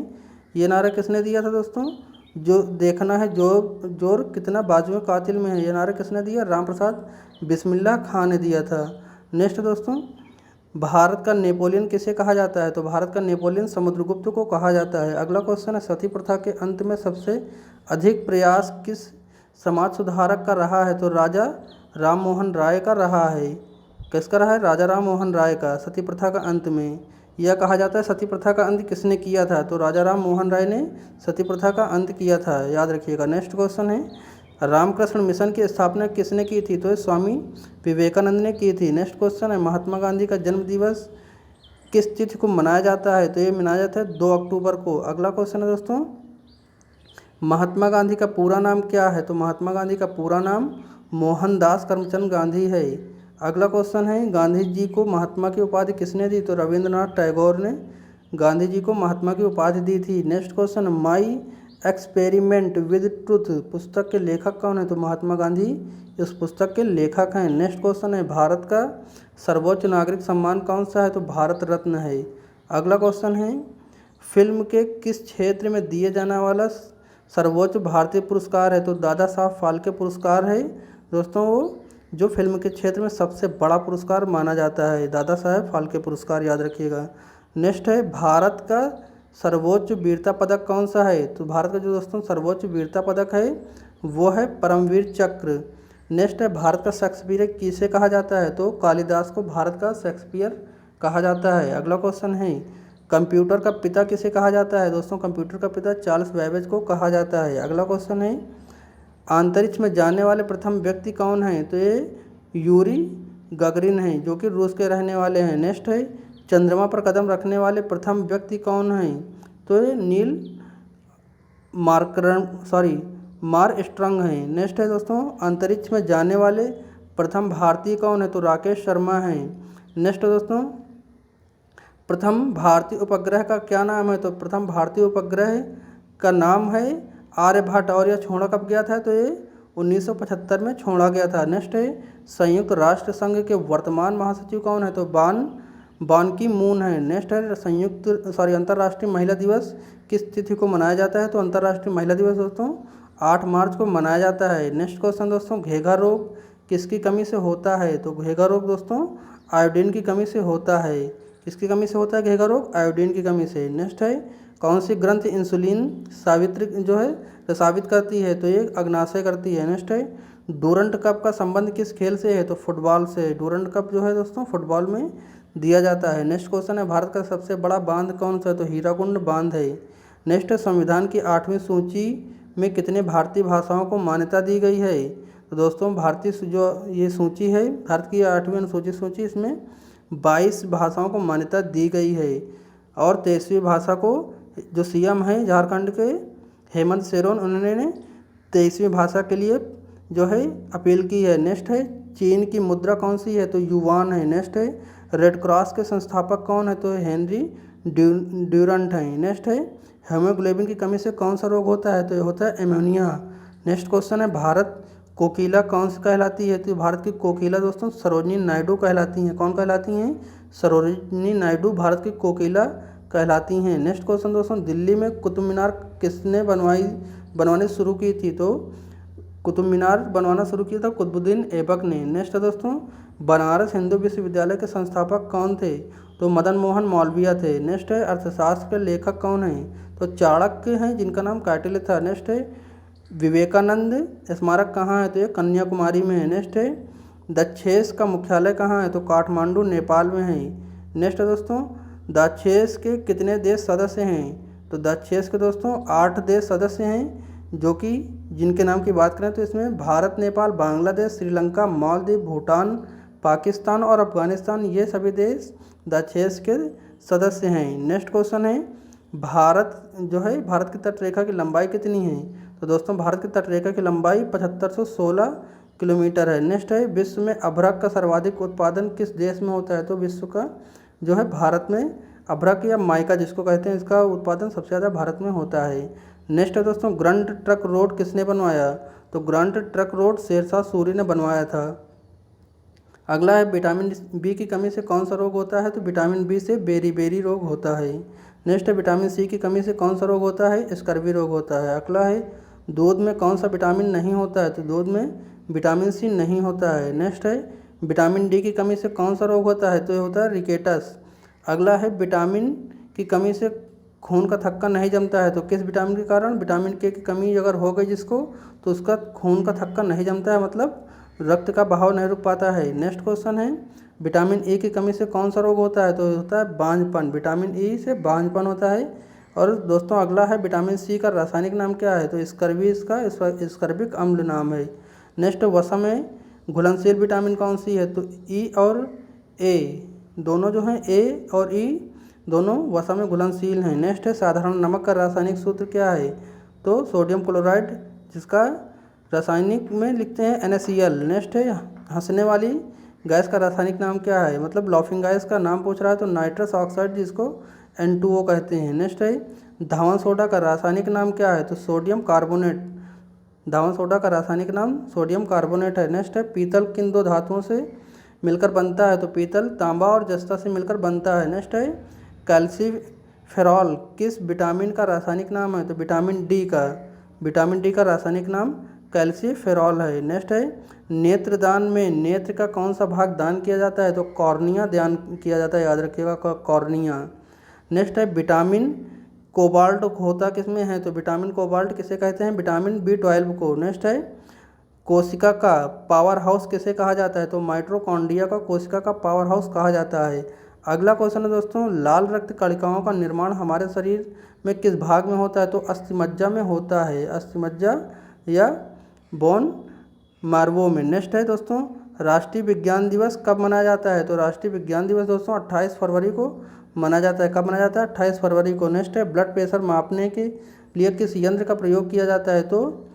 ये नारा किसने दिया था दोस्तों? जो देखना है जोर कितना बाजुओं कातिल में है, ये नारा किसने दिया? राम प्रसाद बिस्मिल्लाह खां ने दिया था। नेक्स्ट दोस्तों भारत का नेपोलियन किसे कहा जाता है? तो भारत का नेपोलियन समुद्रगुप्त को कहा जाता है। अगला क्वेश्चन है सती प्रथा के अंत में सबसे अधिक प्रयास किस समाज सुधारक का रहा है? तो राजा राम मोहन राय का रहा है। किसका रहा है? राजा राम मोहन राय का। सती प्रथा का अंत में यह कहा जाता है सती प्रथा का अंत किसने किया था? तो राजा राम मोहन राय ने सती प्रथा का अंत किया था, याद रखिएगा। नेक्स्ट क्वेश्चन है रामकृष्ण मिशन की स्थापना किसने की थी? तो स्वामी विवेकानंद ने की थी। नेक्स्ट क्वेश्चन है महात्मा गांधी का जन्म दिवस किस तिथि को मनाया जाता है? तो ये मनाया जाता है 2 अक्टूबर को। अगला क्वेश्चन है दोस्तों महात्मा गांधी का पूरा नाम क्या है? तो महात्मा गांधी का पूरा नाम मोहनदास करमचंद गांधी है। अगला क्वेश्चन है गांधी जी को महात्मा की उपाधि किसने दी? तो रविंद्रनाथ टैगोर ने गांधी जी को महात्मा की उपाधि दी थी। Next question my experiment with truth पुस्तक के लेखक कौन है? तो महात्मा गांधी इस पुस्तक के लेखक हैं। नेक्स्ट क्वेश्चन है भारत का सर्वोच्च नागरिक सम्मान कौन सा है? तो भारत रत्न है। अगला क्वेश्चन है फिल्म के किस क्षेत्र में दिए जाने वाला सर्वोच्च भारतीय पुरस्कार है? तो दादा साहब फाल्के पुरस्कार है दोस्तों, वो जो फिल्म के क्षेत्र में सबसे बड़ा पुरस्कार माना जाता है, दादा साहब फाल्के पुरस्कार, याद रखिएगा। नेक्स्ट है भारत का सर्वोच्च वीरता पदक कौन सा है? तो भारत का जो दोस्तों सर्वोच्च वीरता पदक है वो है परमवीर चक्र। नेक्स्ट है भारत का शेक्सपियर किसे कहा जाता है? तो कालिदास को भारत का शेक्सपियर कहा जाता है। अगला क्वेश्चन है कंप्यूटर का पिता किसे कहा जाता है? दोस्तों कंप्यूटर का पिता चार्ल्स बेबेज को कहा जाता है। अगला क्वेश्चन है अंतरिक्ष में जाने वाले प्रथम व्यक्ति कौन है? तो ये यूरी गगरिन हैं जो कि रूस के रहने वाले हैं। नेक्स्ट है चंद्रमा पर कदम रखने वाले प्रथम व्यक्ति कौन हैं? तो ये नील मार स्ट्रंग हैं। नेक्स्ट है दोस्तों अंतरिक्ष में जाने वाले प्रथम भारतीय कौन है? तो राकेश शर्मा हैं। नेक्स्ट है दोस्तों प्रथम भारतीय उपग्रह का क्या नाम है? तो प्रथम भारतीय उपग्रह का नाम है आर्यभट्ट। और यह छोड़ा कब गया था? तो ये 1975 में छोड़ा गया था। नेक्स्ट है संयुक्त राष्ट्र संघ के वर्तमान महासचिव कौन है? तो बान की मून है। नेक्स्ट है अंतर्राष्ट्रीय महिला दिवस किस तिथि को मनाया जाता है? तो अंतर्राष्ट्रीय महिला दिवस दोस्तों 8 मार्च को मनाया जाता है। नेक्स्ट क्वेश्चन दोस्तों घेघा रोग किसकी कमी से होता है? तो घेघा रोग दोस्तों आयोडीन की कमी से होता है। किसकी कमी से होता है घेघा रोग? आयोडीन की कमी से। नेक्स्ट है कौन सी ग्रंथ इंसुलिन साबित करती है? तो ये अग्नाशय करती है। नेक्स्ट है डूरंट कप का संबंध किस खेल से है? तो फुटबॉल से। डूरंट कप जो है दोस्तों फुटबॉल में दिया जाता है। नेक्स्ट क्वेश्चन है भारत का सबसे बड़ा बांध कौन सा है? तो हीराकुंड बांध है। नेक्स्ट है संविधान की 8वीं सूची में कितने भारतीय भाषाओं को मान्यता दी गई है? तो दोस्तों भारतीय जो ये सूची है भारत की 8वीं अनुसूची सूची इसमें 22 भाषाओं को मान्यता दी गई है। और 23वीं भाषा को जो सीएम हैं झारखंड के हेमंत सोरेन उन्होंने 23वीं भाषा के लिए जो है अपील की है। नेक्स्ट है चीन की मुद्रा कौन सी है? तो युआन है। नेक्स्ट है रेड क्रॉस के संस्थापक कौन है? तो हेनरी ड्यूरंट हैं। नेक्स्ट है हीमोग्लोबिन की कमी से कौन सा रोग होता है? तो ये होता है एमोनिया। नेक्स्ट क्वेश्चन है भारत कोकिला कौन सी कहलाती है? तो भारत की कोकिला दोस्तों सरोजिनी नायडू कहलाती हैं। कौन कहलाती हैं? सरोजिनी नायडू भारत की कोकिला कहलाती हैं। नेक्स्ट क्वेश्चन दोस्तों दिल्ली में कुतुब मीनार किसने बनवानी शुरू की थी? तो कुतुब मीनार बनवाना शुरू किया था कुतुबुद्दीन ऐबक ने। नेक्स्ट है दोस्तों, बनारस हिंदू विश्वविद्यालय के संस्थापक कौन थे? तो मदन मोहन मालवीय थे। नेक्स्ट है, अर्थशास्त्र के लेखक कौन हैं? तो चाणक्य हैं, जिनका नाम कौटिल्य था। नेक्स्ट है, विवेकानंद स्मारक कहाँ है? तो ये कन्याकुमारी में है। नेक्स्ट है, दक्षेस का मुख्यालय कहाँ है? तो काठमांडू नेपाल में है। नेक्स्ट है दोस्तों, दक्षेस के कितने देश सदस्य हैं? तो दक्षेस के दोस्तों 8 देश सदस्य हैं, जो कि जिनके नाम की बात करें तो इसमें भारत, नेपाल, बांग्लादेश, श्रीलंका, मालदीव, भूटान, पाकिस्तान और अफगानिस्तान, ये सभी देश दक्षेस के सदस्य हैं। नेक्स्ट क्वेश्चन है, भारत जो है, भारत की तटरेखा की लंबाई कितनी है? तो दोस्तों भारत की तटरेखा की लंबाई 7516 किलोमीटर है। नेक्स्ट है, विश्व में अभ्रक का सर्वाधिक उत्पादन किस देश में होता है? तो विश्व का जो है भारत में अभ्रक या माइका जिसको कहते हैं, इसका उत्पादन सबसे ज़्यादा भारत में होता है। नेक्स्ट है दोस्तों, ग्रैंड ट्रंक रोड किसने बनवाया? तो grand trunk road Shershah Suri ने बनवाया था। अगला है, विटामिन बी की कमी से कौन सा रोग होता है? तो विटामिन बी से बेरी रोग होता है। नेक्स्ट है, विटामिन सी की कमी से कौन सा रोग होता है? स्कर्वी रोग होता है। अगला है, दूध में कौन सा विटामिन नहीं होता है? तो दूध में विटामिन सी नहीं होता है। नेक्स्ट है, विटामिन डी की कमी से कौन सा रोग होता है? तो ये होता है रिकेटस। अगला है, विटामिन की कमी से खून का थक्का नहीं जमता है। तो किस विटामिन के कारण? विटामिन के की कमी अगर हो गई जिसको, तो उसका खून का थक्का नहीं जमता है, मतलब रक्त का बहाव नहीं रुक पाता है। नेक्स्ट क्वेश्चन है, विटामिन ए की कमी से कौन सा रोग होता है? तो होता है बांझपन। विटामिन ई से बांझपन होता है। और दोस्तों अगला है, विटामिन सी का रासायनिक नाम क्या है? तो स्कर्वी इसका स्कर्बिक अम्ल नाम है। नेक्स्ट, वसा में घुलनशील विटामिन कौन सी है? तो ई और ए दोनों जो हैं, ए और ई दोनों वसा में घुलनशील हैं। नेक्स्ट है, साधारण नमक का रासायनिक सूत्र क्या है? तो सोडियम क्लोराइड, जिसका रासायनिक में लिखते हैं NaCl। नेक्स्ट है, हंसने वाली गैस का रासायनिक नाम क्या है? मतलब लाफिंग गैस का नाम पूछ रहा है, तो नाइट्रस ऑक्साइड, जिसको N2O कहते हैं। नेक्स्ट है, धावन सोडा का रासायनिक नाम क्या है? तो सोडियम कार्बोनेट। धावन सोडा का रासायनिक नाम सोडियम कार्बोनेट है। नेक्स्ट है, पीतल किन दो धातुओं से मिलकर बनता है? तो पीतल तांबा और जस्ता से मिलकर बनता है। नेक्स्ट है, कैल्सीफेरॉल किस विटामिन का रासायनिक नाम है? तो विटामिन डी का रासायनिक नाम कैल्सीफेरॉल है। नेक्स्ट है, नेत्रदान में नेत्र का कौन सा भाग दान किया जाता है? तो कॉर्निया दान किया जाता है, याद रखिएगा, कॉर्निया। नेक्स्ट है, विटामिन कोबाल्ट होता किसमें है? तो विटामिन कोबाल्ट किसे कहते हैं? विटामिन B12 को। नेक्स्ट है, कोशिका का पावर हाउस किसे कहा जाता है? तो माइटोकॉन्ड्रिया का कोशिका का पावर हाउस कहा जाता है। अगला क्वेश्चन है दोस्तों, लाल रक्त कणिकाओं का निर्माण हमारे शरीर में किस भाग में होता है? तो अस्थिमज्जा में होता है, अस्थिमज्जा या बोन मार्वो में। नेक्स्ट है दोस्तों, राष्ट्रीय विज्ञान दिवस कब मनाया जाता है? तो राष्ट्रीय विज्ञान दिवस दोस्तों 28 फरवरी को मनाया जाता है। कब मनाया जाता है? 28 फरवरी को। नेक्स्ट है, ब्लड प्रेशर मापने के लिए किस यंत्र का प्रयोग किया जाता है? तो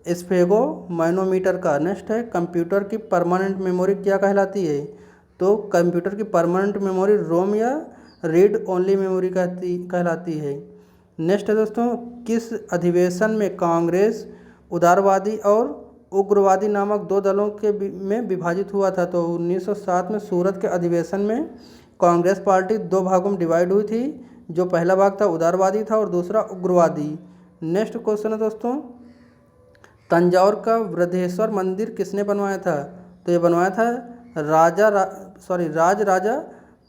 स्फेगोमाइनोमीटर का। नेक्स्ट है, कंप्यूटर की परमानेंट मेमोरी क्या कहलाती है? तो कंप्यूटर की परमानेंट मेमोरी रोम या रीड ओनली मेमोरी कहलाती है। नेक्स्ट है दोस्तों, किस अधिवेशन में कांग्रेस उदारवादी और उग्रवादी नामक दो दलों में विभाजित हुआ था? तो 1907 में सूरत के अधिवेशन में कांग्रेस पार्टी 2 भागों में डिवाइड हुई थी। जो पहला भाग था उदारवादी था और दूसरा उग्रवादी। नेक्स्ट क्वेश्चन है दोस्तों, तंजौर का वृद्धेश्वर मंदिर किसने बनवाया था? तो ये बनवाया था राज राजा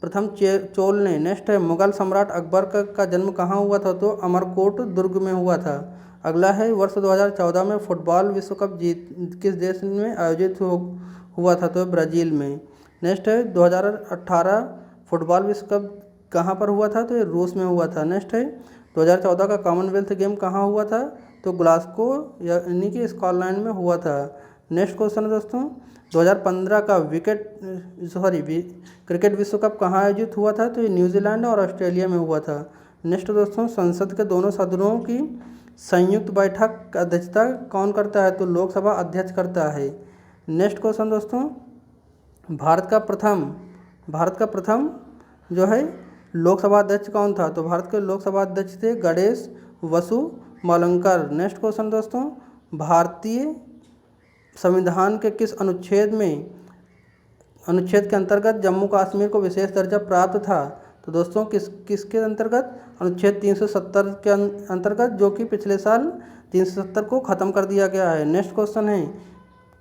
प्रथम चोल ने। नेक्स्ट है, मुगल सम्राट अकबर का जन्म कहाँ हुआ था? तो अमरकोट दुर्ग में हुआ था। अगला है, वर्ष 2014 में फुटबॉल विश्व कप किस देश में आयोजित हुआ था? तो ब्राज़ील में। नेक्स्ट है, 2018 फुटबॉल विश्व कप कहाँ पर हुआ था? तो ये रूस में हुआ था। नेक्स्ट है, 2014 का कॉमनवेल्थ गेम कहाँ हुआ था? तो ग्लासगो यानी कि स्कॉटलैंड में हुआ था। नेक्स्ट क्वेश्चन है दोस्तों, 2015 का क्रिकेट विश्व कप कहाँ आयोजित हुआ था? तो ये न्यूजीलैंड और ऑस्ट्रेलिया में हुआ था। नेक्स्ट दोस्तों, संसद के दोनों सदनों की संयुक्त बैठक की अध्यक्षता कौन करता है? तो लोकसभा अध्यक्ष करता है। नेक्स्ट क्वेश्चन दोस्तों, भारत का प्रथम जो है लोकसभा अध्यक्ष कौन था? तो भारत के लोकसभा अध्यक्ष थे गणेश वसु मावलंकर। नेक्स्ट क्वेश्चन दोस्तों, भारतीय संविधान के किस अनुच्छेद के अंतर्गत जम्मू कश्मीर को विशेष दर्जा प्राप्त था? तो दोस्तों किसके अंतर्गत? अनुच्छेद 370 के अंतर्गत, जो कि पिछले साल 370 को ख़त्म कर दिया गया है। नेक्स्ट क्वेश्चन है,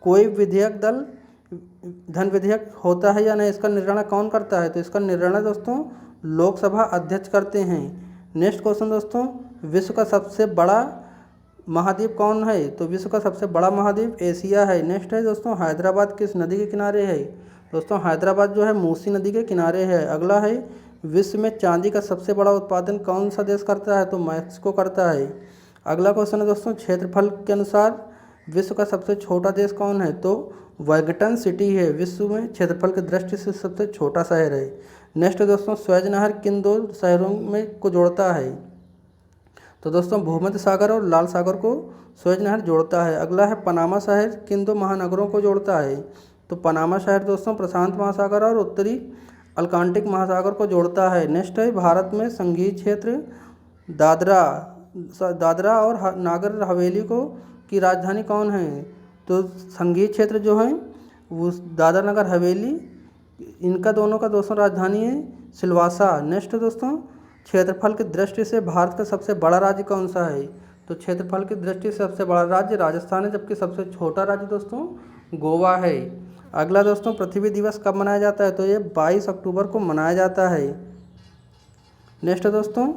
कोई विधेयक दल धन विधेयक होता है या नहीं, इसका निर्णय कौन करता है? तो इसका निर्णय दोस्तों लोकसभा अध्यक्ष करते हैं। नेक्स्ट क्वेश्चन दोस्तों, विश्व का सबसे बड़ा महाद्वीप कौन है? तो विश्व का सबसे बड़ा महाद्वीप एशिया है। नेक्स्ट है दोस्तों, हैदराबाद किस नदी के किनारे है? दोस्तों हैदराबाद जो है मूसी नदी के किनारे है। अगला है, विश्व में चांदी का सबसे बड़ा उत्पादन कौन सा देश करता है? तो मैक्सिको करता है। अगला क्वेश्चन है दोस्तों, क्षेत्रफल के अनुसार विश्व का सबसे छोटा देश कौन है? तो वैटिकन सिटी है, विश्व में क्षेत्रफल की दृष्टि से सबसे छोटा शहर है। नेक्स्ट है दोस्तों, स्वेज नहर किन 2 शहरों में को जोड़ता है? तो दोस्तों भूमध्य सागर और लाल सागर को स्वेज नहर जोड़ता है। अगला है, पनामा शहर किन 2 महानगरों को जोड़ता है? तो पनामा शहर दोस्तों प्रशांत महासागर और उत्तरी अटलांटिक महासागर को जोड़ता है। नेक्स्ट है, भारत में संघीय क्षेत्र दादरा और नागर हवेली को की राजधानी कौन है? तो संघीय क्षेत्र जो है वो दादरा नगर हवेली, इनका दोनों का दोस्तों राजधानी है सिलवासा। नेक्स्ट दोस्तों, क्षेत्रफल की दृष्टि से भारत का सबसे बड़ा राज्य कौन सा है? तो क्षेत्रफल की दृष्टि से सबसे बड़ा राज्य राजस्थान है, जबकि सबसे छोटा राज्य दोस्तों गोवा है। अगला दोस्तों, पृथ्वी दिवस कब मनाया जाता है? तो ये 22 अक्टूबर को मनाया जाता है। नेक्स्ट दोस्तों,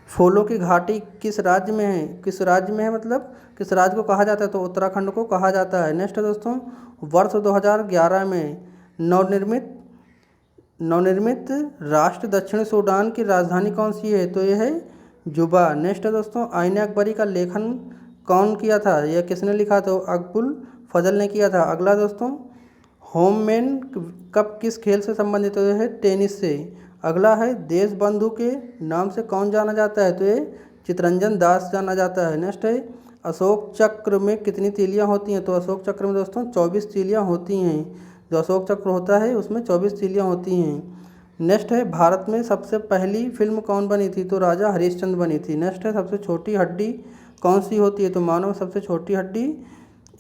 फूलों की घाटी किस राज्य में है? किस राज्य में है मतलब किस राज्य को कहा जाता है? तो उत्तराखंड को कहा जाता है। नेक्स्ट दोस्तों, वर्ष 2011 में नवनिर्मित राष्ट्र दक्षिण सूडान की राजधानी कौन सी है? तो यह है जुबा। नेक्स्ट दोस्तों, आईने अकबरी का लेखन कौन किया था? यह किसने लिखा? तो अकबुल फजल ने किया था। अगला दोस्तों, होममेन कप किस खेल से संबंधित है? टेनिस से। अगला है, देश बंधु के नाम से कौन जाना जाता है? तो ये चितरंजन दास जाना जाता है। नेक्स्ट है, अशोक चक्र में कितनी तीलियां होती हैं? तो अशोक चक्र में दोस्तों 24 तीलियां होती हैं। जो अशोक चक्र होता है उसमें 24 तीलियां होती हैं। नेक्स्ट है, भारत में सबसे पहली फिल्म कौन बनी थी? तो राजा हरिश्चंद्र बनी थी। नेक्स्ट है, सबसे छोटी हड्डी कौन सी होती है? तो मानव सबसे छोटी हड्डी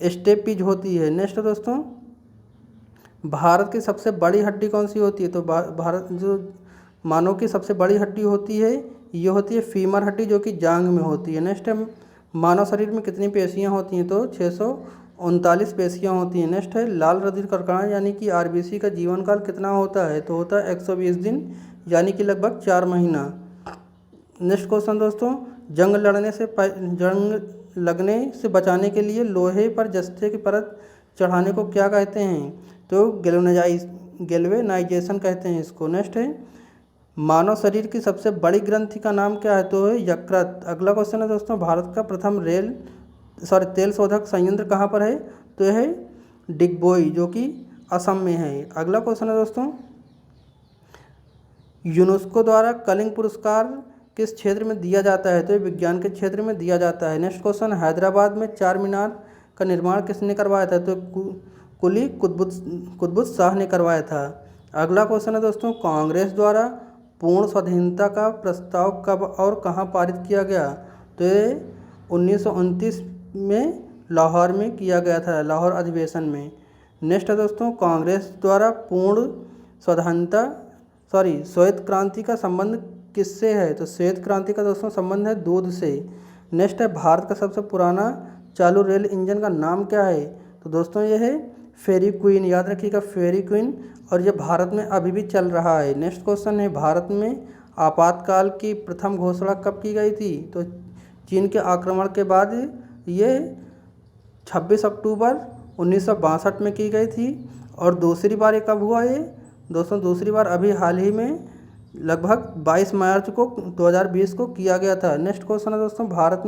स्टेपिज होती है। नेक्स्ट दोस्तों, भारत की सबसे बड़ी हड्डी कौन सी होती है? तो भारत जो मानव की सबसे बड़ी हड्डी होती है ये होती है फीमर हड्डी, जो कि जांघ में होती है। नेक्स्ट है, मानव शरीर में कितनी पेशियां होती हैं? तो 639 पेशियां होती हैं। नेक्स्ट है, लाल रधिर कणिका यानी कि आरबीसी का जीवन काल कितना होता है? तो होता है 120 दिन यानी कि लगभग 4 महीना। नेक्स्ट क्वेश्चन दोस्तों, जंग लगने से बचाने के लिए लोहे पर जस्ते की परत चढ़ाने को क्या कहते हैं? तो गैल्वेनाइजेशन कहते हैं इसको। नेक्स्ट है, मानव शरीर की सबसे बड़ी ग्रंथि का नाम क्या है? तो है यकृत। अगला क्वेश्चन है दोस्तों, भारत का प्रथम तेल शोधक संयंत्र कहाँ पर है? तो यह है डिगबोई, जो कि असम में है। अगला क्वेश्चन है दोस्तों, यूनेस्को द्वारा कलिंग पुरस्कार किस क्षेत्र में दिया जाता है? तो ये विज्ञान के क्षेत्र में दिया जाता है। नेक्स्ट क्वेश्चन, हैदराबाद में 4 मीनार का निर्माण किसने करवाया था? तो कुली कुतुब शाह ने करवाया था। अगला क्वेश्चन है दोस्तों, कांग्रेस द्वारा पूर्ण स्वाधीनता का प्रस्ताव कब और कहाँ पारित किया गया? तो ये 1929 में लाहौर में किया गया था, लाहौर अधिवेशन में। नेक्स्ट है दोस्तों, कांग्रेस द्वारा श्वेत क्रांति का संबंध किससे है? तो श्वेत क्रांति का दोस्तों संबंध है दूध से। नेक्स्ट है, भारत का सबसे पुराना चालू रेल इंजन का नाम क्या है? तो दोस्तों ये है फेरी क्वीन, याद रखिएगा फेरी क्वीन, और ये भारत में अभी भी चल रहा है। नेक्स्ट क्वेश्चन है, भारत में आपातकाल की प्रथम घोषणा कब की गई थी? तो चीन के आक्रमण के बाद ये 26 अक्टूबर 1962 में की गई थी। और दूसरी बार ये कब हुआ? ये दोस्तों दूसरी बार अभी हाल ही में लगभग 22 मार्च को 2020 को किया गया था। नेक्स्ट क्वेश्चन है दोस्तों, भारत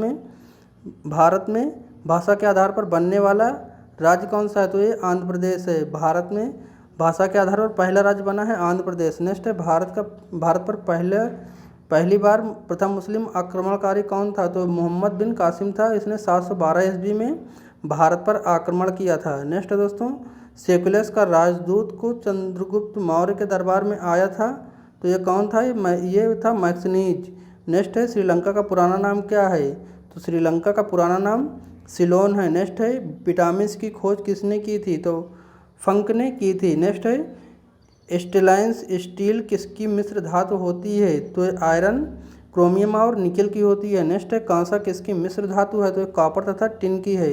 में भाषा के आधार पर बनने वाला राज्य कौन सा है? तो ये आंध्र प्रदेश है। भारत में भाषा के आधार पर पहला राज्य बना है आंध्र प्रदेश। नेक्स्ट है, भारत पर पहली बार प्रथम मुस्लिम आक्रमणकारी कौन था? तो मोहम्मद बिन कासिम था। इसने 712 ईस्वी में भारत पर आक्रमण किया था। नेक्स्ट है दोस्तों, सेकुलस का राजदूत को चंद्रगुप्त मौर्य के दरबार में आया था, तो ये कौन था? ये था मैक्सनीज। नेक्स्ट है, श्रीलंका का पुराना नाम क्या है? तो श्रीलंका का पुराना नाम सिलोन है। नेक्स्ट है, विटामिन की खोज किसने की थी? तो फंक ने की थी। नेक्स्ट है, स्टेलाइंस स्टील किसकी मिश्र धातु होती है? तो आयरन, क्रोमियम और निकेल की होती है। नेक्स्ट है कांसा किसकी मिश्र धातु है? तो कॉपर तथा टिन की है।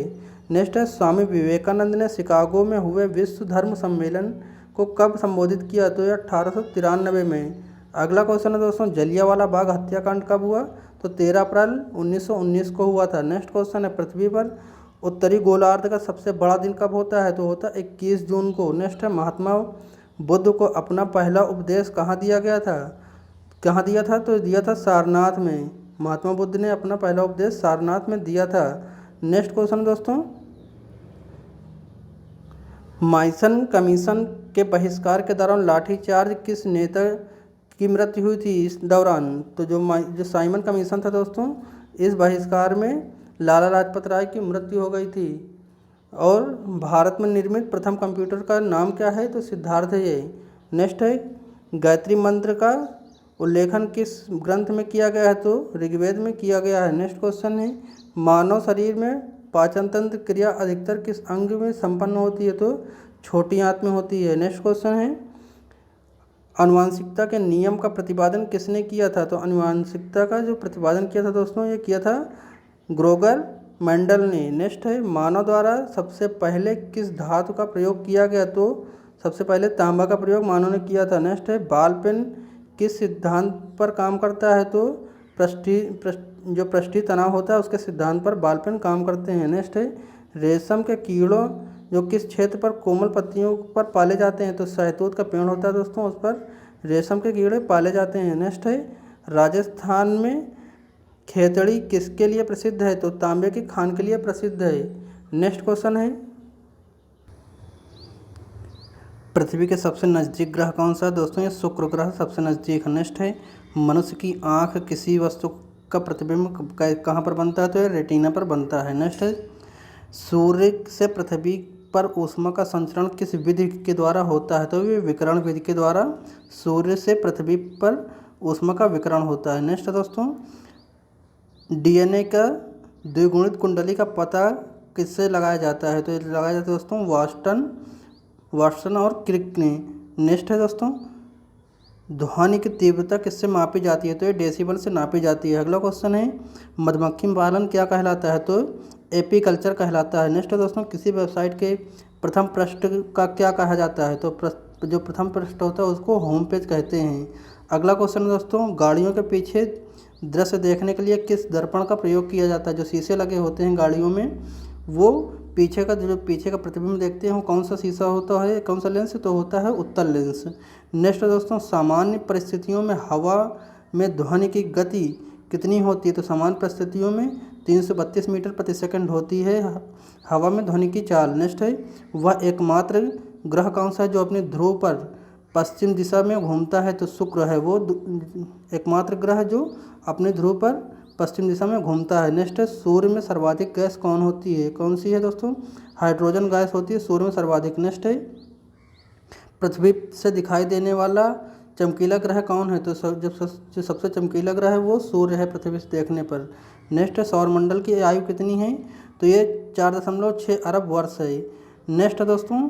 नेक्स्ट है स्वामी विवेकानंद ने शिकागो में हुए विश्व धर्म सम्मेलन को कब संबोधित किया? तो ये 1893 में। अगला क्वेश्चन है दोस्तों, जलियांवाला बाग हत्याकांड कब हुआ? तो 13 अप्रैल 1919 को हुआ था। नेक्स्ट क्वेश्चन है, पृथ्वी पर उत्तरी गोलार्ध का सबसे बड़ा दिन कब होता है? तो होता है 21 जून को। नेक्स्ट है, महात्मा बुद्ध को अपना पहला उपदेश कहाँ दिया गया था? कहाँ दिया था? तो दिया था सारनाथ में। महात्मा बुद्ध ने अपना पहला उपदेश सारनाथ में दिया था। नेक्स्ट क्वेश्चन दोस्तों, माइसन कमीशन के बहिष्कार के दौरान लाठीचार्ज किस नेता की मृत्यु हुई थी इस दौरान? तो जो साइमन कमीशन था दोस्तों, इस बहिष्कार में लाला लाजपत राय की मृत्यु हो गई थी। और भारत में निर्मित प्रथम कंप्यूटर का नाम क्या है? तो सिद्धार्थ है ये। नेक्स्ट है, गायत्री मंत्र का उल्लेखन किस ग्रंथ में किया गया है? तो ऋग्वेद में किया गया है। नेक्स्ट क्वेश्चन है, मानव शरीर में पाचन तंत्र क्रिया अधिकतर किस अंग में संपन्न होती है? तो छोटी आंत में होती है। नेक्स्ट क्वेश्चन है, आनुवांशिकता के नियम का प्रतिपादन किसने किया था? तो आनुवांशिकता का जो प्रतिपादन किया था दोस्तों, ये किया था ग्रोगर मेंडल ने। नेक्स्ट है, मानव द्वारा सबसे पहले किस धातु का प्रयोग किया गया? तो सबसे पहले तांबा का प्रयोग मानव ने किया था। नेक्स्ट है, बॉल पेन किस सिद्धांत पर काम करता है? तो जो पृष्ठीय तनाव होता है उसके सिद्धांत पर बॉल पेन काम करते हैं। नेक्स्ट है, रेशम के कीड़ों जो किस क्षेत्र पर कोमल पत्तियों पर पाले जाते हैं? तो शहतूत का पेड़ होता है दोस्तों, उस पर रेशम के कीड़े पाले जाते हैं। नेक्स्ट है, राजस्थान में खेतड़ी किसके लिए प्रसिद्ध है? तो तांबे की खान के लिए प्रसिद्ध है। नेक्स्ट क्वेश्चन है, पृथ्वी के सबसे नज़दीक ग्रह कौन सा है? दोस्तों ये शुक्र ग्रह सबसे नज़दीक है। नेक्स्ट है, मनुष्य की आँख किसी वस्तु का प्रतिबिंब कहाँ पर बनता है? तो ये रेटिना पर बनता है। नेक्स्ट है, सूर्य से पृथ्वी पर ऊष्मा का संचरण किस विधि के द्वारा होता है? तो ये विकिरण विधि के द्वारा सूर्य से पृथ्वी पर ऊष्मा का विकिरण होता है। नेक्स्ट है दोस्तों, डीएनए का द्विगुणित कुंडली का पता किससे लगाया जाता है? तो ये लगाया जाता है दोस्तों वाटसन और क्रिक ने। नेक्स्ट है दोस्तों, ध्वनि की तीव्रता किससे मापी जाती है? तो ये डेसिबल से नापी जाती है। अगला क्वेश्चन है, मधुमक्खी पालन क्या कहलाता है? तो एपीकल्चर कहलाता है। नेक्स्ट है दोस्तों, किसी वेबसाइट के प्रथम पृष्ठ का क्या कहा जाता है? तो जो प्रथम पृष्ठ होता है उसको होम पेज कहते हैं। अगला क्वेश्चन है दोस्तों, गाड़ियों के पीछे दृश्य देखने के लिए किस दर्पण का प्रयोग किया जाता है? जो शीशे लगे होते हैं गाड़ियों में, वो पीछे का प्रतिबिंब देखते हैं वो कौन सा शीशा होता है, कौन सा लेंस? तो होता है उत्तल लेंस। नेक्स्ट दोस्तों, सामान्य परिस्थितियों में हवा में ध्वनि की गति कितनी होती है? तो सामान्य परिस्थितियों में 332 मीटर प्रति सेकंड होती है हवा में ध्वनि की चाल। नेक्स्ट है, वह एकमात्र ग्रह कौन सा है जो अपने ध्रुव पर पश्चिम दिशा में घूमता है? तो शुक्र है वो एकमात्र ग्रह जो अपने ध्रुव पर पश्चिम दिशा में घूमता है। नेक्स्ट है, सूर्य में सर्वाधिक गैस कौन होती है? कौन सी है दोस्तों? हाइड्रोजन गैस होती है सूर्य में सर्वाधिक। नेक्स्ट है, पृथ्वी से दिखाई देने वाला चमकीला ग्रह कौन है? तो जो सबसे चमकीला ग्रह है वो सूर्य है पृथ्वी से देखने पर। नेक्स्ट है, सौरमंडल की आयु कितनी है? तो ये 4.6 अरब वर्ष है। नेक्स्ट है दोस्तों,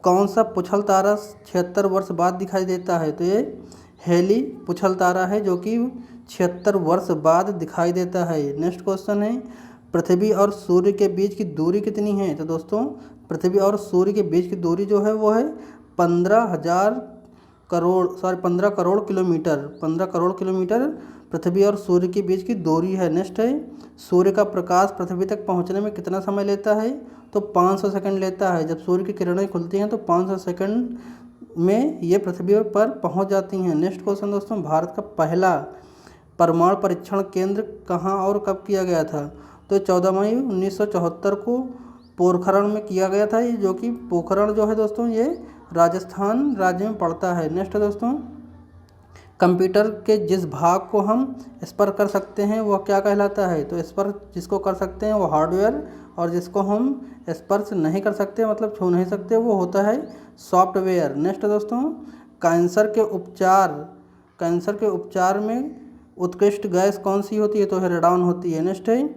कौन सा पुछल तारा 76 वर्ष बाद दिखाई देता है? तो ये हेली पुछल तारा है जो कि 76 वर्ष बाद दिखाई देता है। नेक्स्ट क्वेश्चन है, पृथ्वी और सूर्य के बीच की दूरी कितनी है? तो दोस्तों पृथ्वी और सूर्य के बीच की दूरी जो है वो है 15 करोड़ किलोमीटर। 15 करोड़ किलोमीटर पृथ्वी और सूर्य के बीच की दूरी है। नेक्स्ट है, सूर्य का प्रकाश पृथ्वी तक पहुंचने में कितना समय लेता है? तो 500 सेकंड लेता है। जब सूर्य की किरणें खुलती हैं तो 500 सेकंड में ये पृथ्वी पर पहुंच जाती हैं। नेक्स्ट क्वेश्चन दोस्तों, भारत का पहला परमाणु परीक्षण केंद्र कहाँ और कब किया गया था? तो 14 मई 1974 को पोखरण में किया गया था, ये जो कि पोखरण जो है दोस्तों ये राजस्थान राज्य में पड़ता है। नेक्स्ट दोस्तों, कंप्यूटर के जिस भाग को हम स्पर्श कर सकते हैं वह क्या कहलाता है? तो स्पर्श जिसको कर सकते हैं वो हार्डवेयर, और जिसको हम स्पर्श नहीं कर सकते मतलब छू नहीं सकते वो होता है सॉफ्टवेयर। नेक्स्ट दोस्तों, कैंसर के उपचार में उत्कृष्ट गैस कौन सी होती है? तो रेडॉन होती है। नेक्स्ट है,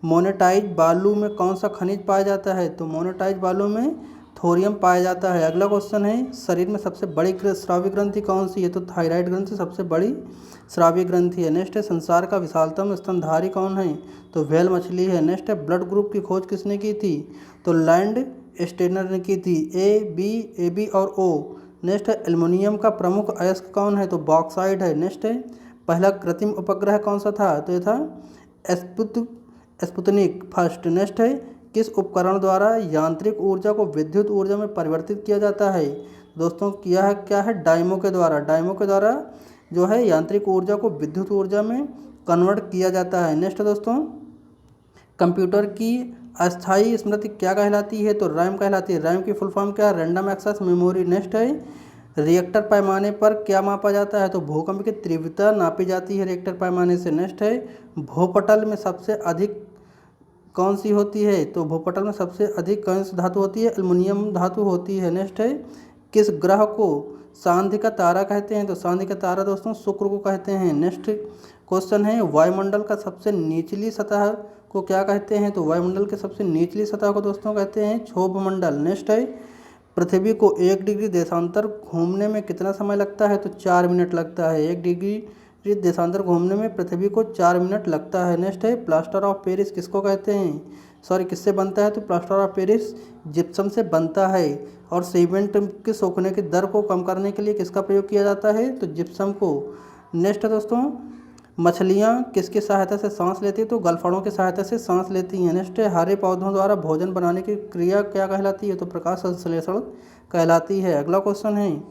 मोनेटाइज बालू में कौन सा खनिज पाया जाता है? तो मोनेटाइज बालू में थोरियम पाया जाता है। अगला क्वेश्चन है, शरीर में सबसे बड़ी स्रावी ग्रंथि कौन सी है? तो थायराइड ग्रंथि सबसे बड़ी स्रावी ग्रंथि है। नेक्स्ट है, संसार का विशालतम स्तनधारी कौन है? तो व्हेल मछली है। नेक्स्ट है, ब्लड ग्रुप की खोज किसने की थी? तो लैंड स्टेनर ने की थी। ए बी और ओ। नेक्स्ट है, एल्युमिनियम का प्रमुख अयस्क कौन है? तो बॉक्साइड है। नेक्स्ट है, पहला कृत्रिम उपग्रह कौन सा था? तो ये था स्पुतनिक फर्स्ट। नेक्स्ट है, किस उपकरण द्वारा यांत्रिक ऊर्जा को विद्युत ऊर्जा में परिवर्तित किया जाता है? दोस्तों क्या है डायमो के द्वारा। डायमो के द्वारा जो है यांत्रिक ऊर्जा को विद्युत ऊर्जा में कन्वर्ट किया जाता है। नेक्स्ट दोस्तों, कंप्यूटर की अस्थायी स्मृति क्या कहलाती है? तो रैम कहलाती है। रैम की फुल फॉर्म क्या है? Random access memory. नेक्स्ट है, रिएक्टर पैमाने पर क्या मापा जाता है? तो भूकंप की तीव्रता नापी जाती है रिएक्टर पैमाने से। नेक्स्ट है, भूपटल में सबसे अधिक कौन सी होती है? तो भूपटल में सबसे अधिक कौन सी धातु होती है? एल्युमिनियम धातु होती है। नेक्स्ट है, किस ग्रह को सांध्य का तारा कहते हैं? तो सांध्य का तारा दोस्तों शुक्र को कहते हैं। नेक्स्ट क्वेश्चन है, वायुमंडल का सबसे निचली सतह को क्या कहते हैं? तो वायुमंडल के सबसे निचली सतह को दोस्तों कहते हैं क्षोभ मंडल। नेक्स्ट है, पृथ्वी को 1 डिग्री देशांतर घूमने में कितना समय लगता है? तो 4 मिनट लगता है। 1 डिग्री देशांतर घूमने में पृथ्वी को 4 मिनट लगता है। नेक्स्ट है, प्लास्टर ऑफ पेरिस किसको कहते हैं? सॉरी, किससे बनता है? तो प्लास्टर ऑफ पेरिस जिप्सम से बनता है। और सीमेंट के सोखने की दर को कम करने के लिए किसका प्रयोग किया जाता है? तो जिप्सम को। नेक्स्ट दोस्तों, मछलियाँ किसकी सहायता से सांस लेती है? तो गलफड़ों की सहायता से सांस लेती हैं। नेक्स्ट है, हरे पौधों द्वारा भोजन बनाने की क्रिया क्या कहलाती है? तो प्रकाश संश्लेषण कहलाती है। अगला क्वेश्चन है,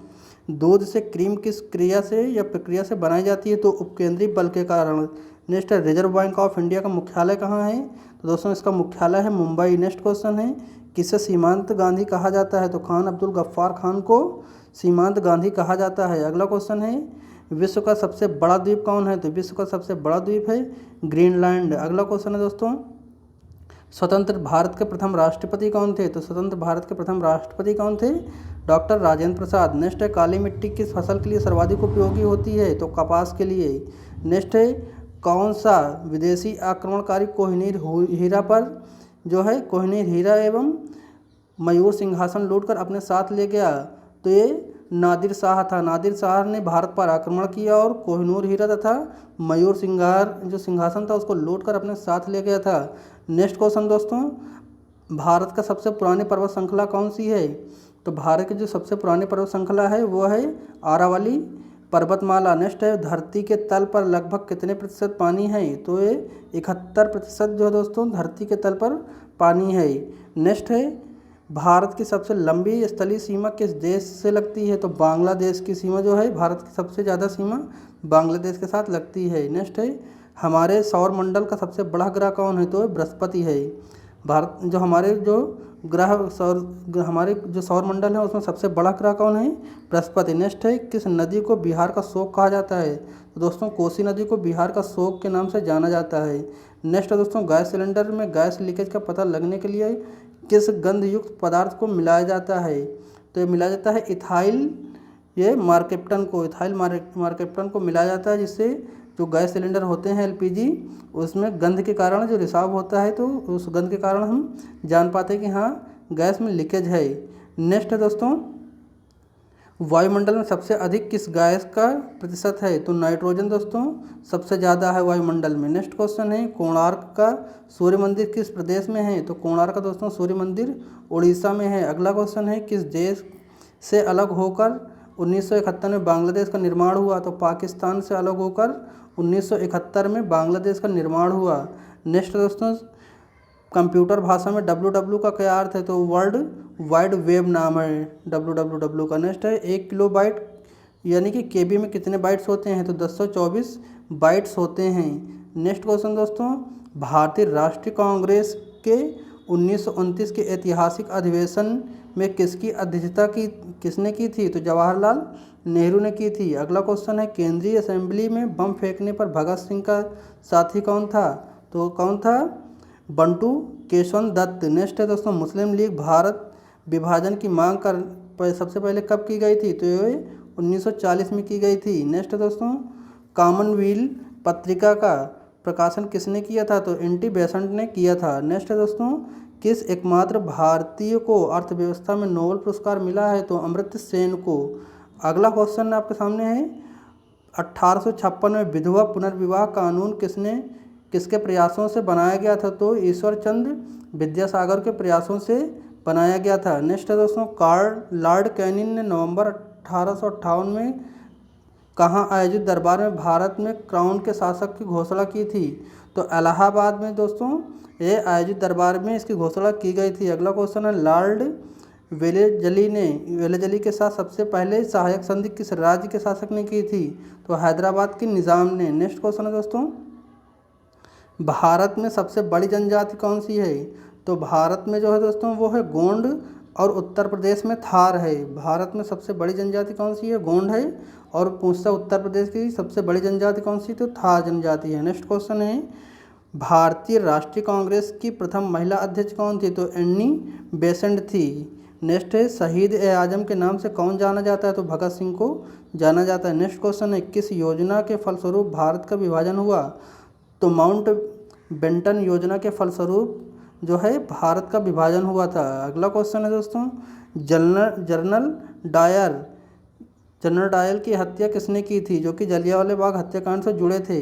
दूध से क्रीम किस क्रिया से या प्रक्रिया से बनाई जाती है? तो उपकेंद्री बल के कारण। नेक्स्ट है, रिजर्व बैंक ऑफ इंडिया का मुख्यालय कहाँ है? तो दोस्तों इसका मुख्यालय है मुंबई। नेक्स्ट क्वेश्चन है, किसे सीमांत गांधी कहा जाता है? तो खान अब्दुल गफ्फार खान को सीमांत गांधी कहा जाता है। अगला क्वेश्चन है, विश्व का सबसे बड़ा द्वीप कौन है? तो विश्व का सबसे बड़ा द्वीप है ग्रीनलैंड। अगला क्वेश्चन है दोस्तों, स्वतंत्र भारत के प्रथम राष्ट्रपति कौन थे? तो स्वतंत्र भारत के प्रथम राष्ट्रपति कौन थे? डॉक्टर राजेंद्र प्रसाद। नेक्स्ट है, काली मिट्टी किस फसल के लिए सर्वाधिक उपयोगी होती है? तो कपास के लिए। नेक्स्ट है, कौन सा विदेशी आक्रमणकारी कोहिनूर हीरा पर जो है कोहिनूर हीरा एवं मयूर सिंहासन लूटकर अपने साथ ले गया? तो ये नादिर शाह था। नादिर शाह ने भारत पर आक्रमण किया और कोहिनूर हीरा तथा मयूर जो सिंहासन था उसको लूटकर अपने साथ ले गया था। नेक्स्ट क्वेश्चन दोस्तों, भारत का सबसे पुरानी पर्वत श्रृंखला कौन सी है? तो भारत की जो सबसे पुरानी पर्वत श्रृंखला है वो है आरावली पर्वतमाला। नेक्स्ट है, धरती के तल पर लगभग कितने प्रतिशत पानी है? तो ये 71% जो है दोस्तों धरती के तल पर पानी है। नेक्स्ट है, भारत की सबसे लंबी स्थलीय सीमा किस देश से लगती है? तो बांग्लादेश की सीमा जो है, भारत की सबसे ज़्यादा सीमा बांग्लादेश के साथ लगती है। नेक्स्ट है, हमारे सौर मंडल का सबसे बड़ा ग्रह कौन है? तो बृहस्पति है। भारत जो हमारे जो सौर मंडल है उसमें सबसे बड़ा ग्रह कौन है? बृहस्पति। नेक्स्ट है, किस नदी को बिहार का शोक कहा जाता है? तो दोस्तों कोसी नदी को बिहार का शोक के नाम से जाना जाता है। नेक्स्ट है दोस्तों, गैस सिलेंडर में गैस लीकेज का पता लगने के लिए किस गंध युक्त पदार्थ को मिलाया जाता है? तो ये मिलाया जाता है इथाइल मार्केप्टन को मिलाया जाता है, जिससे जो गैस सिलेंडर होते हैं एलपीजी उसमें गंध के कारण जो रिसाव होता है तो उस गंध के कारण हम जान पाते हैं कि हाँ गैस में लीकेज है। नेक्स्ट है दोस्तों, वायुमंडल में सबसे अधिक किस गैस का प्रतिशत है? तो नाइट्रोजन दोस्तों सबसे ज़्यादा है वायुमंडल में। नेक्स्ट क्वेश्चन है, कोणार्क का सूर्य मंदिर किस प्रदेश में है? तो कोणार्क का दोस्तों सूर्य मंदिर उड़ीसा में है। अगला क्वेश्चन है, किस देश से अलग होकर 1971 में बांग्लादेश का निर्माण हुआ? तो पाकिस्तान से अलग होकर 1971 में बांग्लादेश का निर्माण हुआ। नेक्स्ट दोस्तों, कंप्यूटर भाषा में www का क्या अर्थ है? तो वर्ल्ड वाइड वेब नाम है www का। नेक्स्ट है, 1 किलोबाइट यानी कि केबी में कितने बाइट्स होते हैं? तो 1024 बाइट्स होते हैं। नेक्स्ट क्वेश्चन दोस्तों, भारतीय राष्ट्रीय कांग्रेस के 1929 के ऐतिहासिक अधिवेशन में किसकी अध्यक्षता किसने की थी? तो जवाहरलाल नेहरू ने की थी। अगला क्वेश्चन है, केंद्रीय असेंबली में बम फेंकने पर भगत सिंह का साथी कौन था? तो कौन था? बंटू केशवंत दत्त। नेक्स्ट है दोस्तों, मुस्लिम लीग भारत विभाजन की मांग सबसे पहले कब की गई थी? तो ये 1940 में की गई थी। नेक्स्ट है दोस्तों, कॉमनवेल्थ पत्रिका का प्रकाशन किसने किया था? तो एन टी बेसेंट ने किया था। नेक्स्ट है दोस्तों, किस एकमात्र भारतीय को अर्थव्यवस्था में नोबेल पुरस्कार मिला है? तो अमर्त्य सेन को। अगला क्वेश्चन आपके सामने है 1856 में विधवा पुनर्विवाह कानून किसके प्रयासों से बनाया गया था? तो ईश्वर चंद्र विद्यासागर के प्रयासों से बनाया गया था। नेक्स्ट है दोस्तों, लॉर्ड कैनिंग ने नवंबर 1858 में कहाँ आयोजित दरबार में भारत में क्राउन के शासक की घोषणा की थी? तो इलाहाबाद में दोस्तों ये आयोजित दरबार में इसकी घोषणा की गई थी। अगला क्वेश्चन है लॉर्ड वेलेजली के साथ सबसे पहले सहायक संधि किस राज्य के शासक ने की थी? तो हैदराबाद के निज़ाम ने। नेक्स्ट क्वेश्चन है दोस्तों, भारत में सबसे बड़ी जनजाति कौन सी है? तो भारत में जो है दोस्तों वो है गोंड और उत्तर प्रदेश में थार है। भारत में सबसे बड़ी जनजाति कौन सी है? गोंड है। और पूछता उत्तर प्रदेश की सबसे बड़ी जनजाति कौन सी? तो थार जनजाति है। नेक्स्ट क्वेश्चन है भारतीय राष्ट्रीय कांग्रेस की प्रथम महिला अध्यक्ष कौन थी? तो एनी बेसेंट थी। नेक्स्ट है शहीद ए आजम के नाम से कौन जाना जाता है? तो भगत सिंह को जाना जाता है। नेक्स्ट क्वेश्चन है किस योजना के फलस्वरूप भारत का विभाजन हुआ? तो माउंट बेंटन योजना के फलस्वरूप जो है भारत का विभाजन हुआ था। अगला क्वेश्चन है दोस्तों, जनरल डायर की हत्या किसने की थी? जो कि जलियांवाला बाग हत्याकांड से जुड़े थे।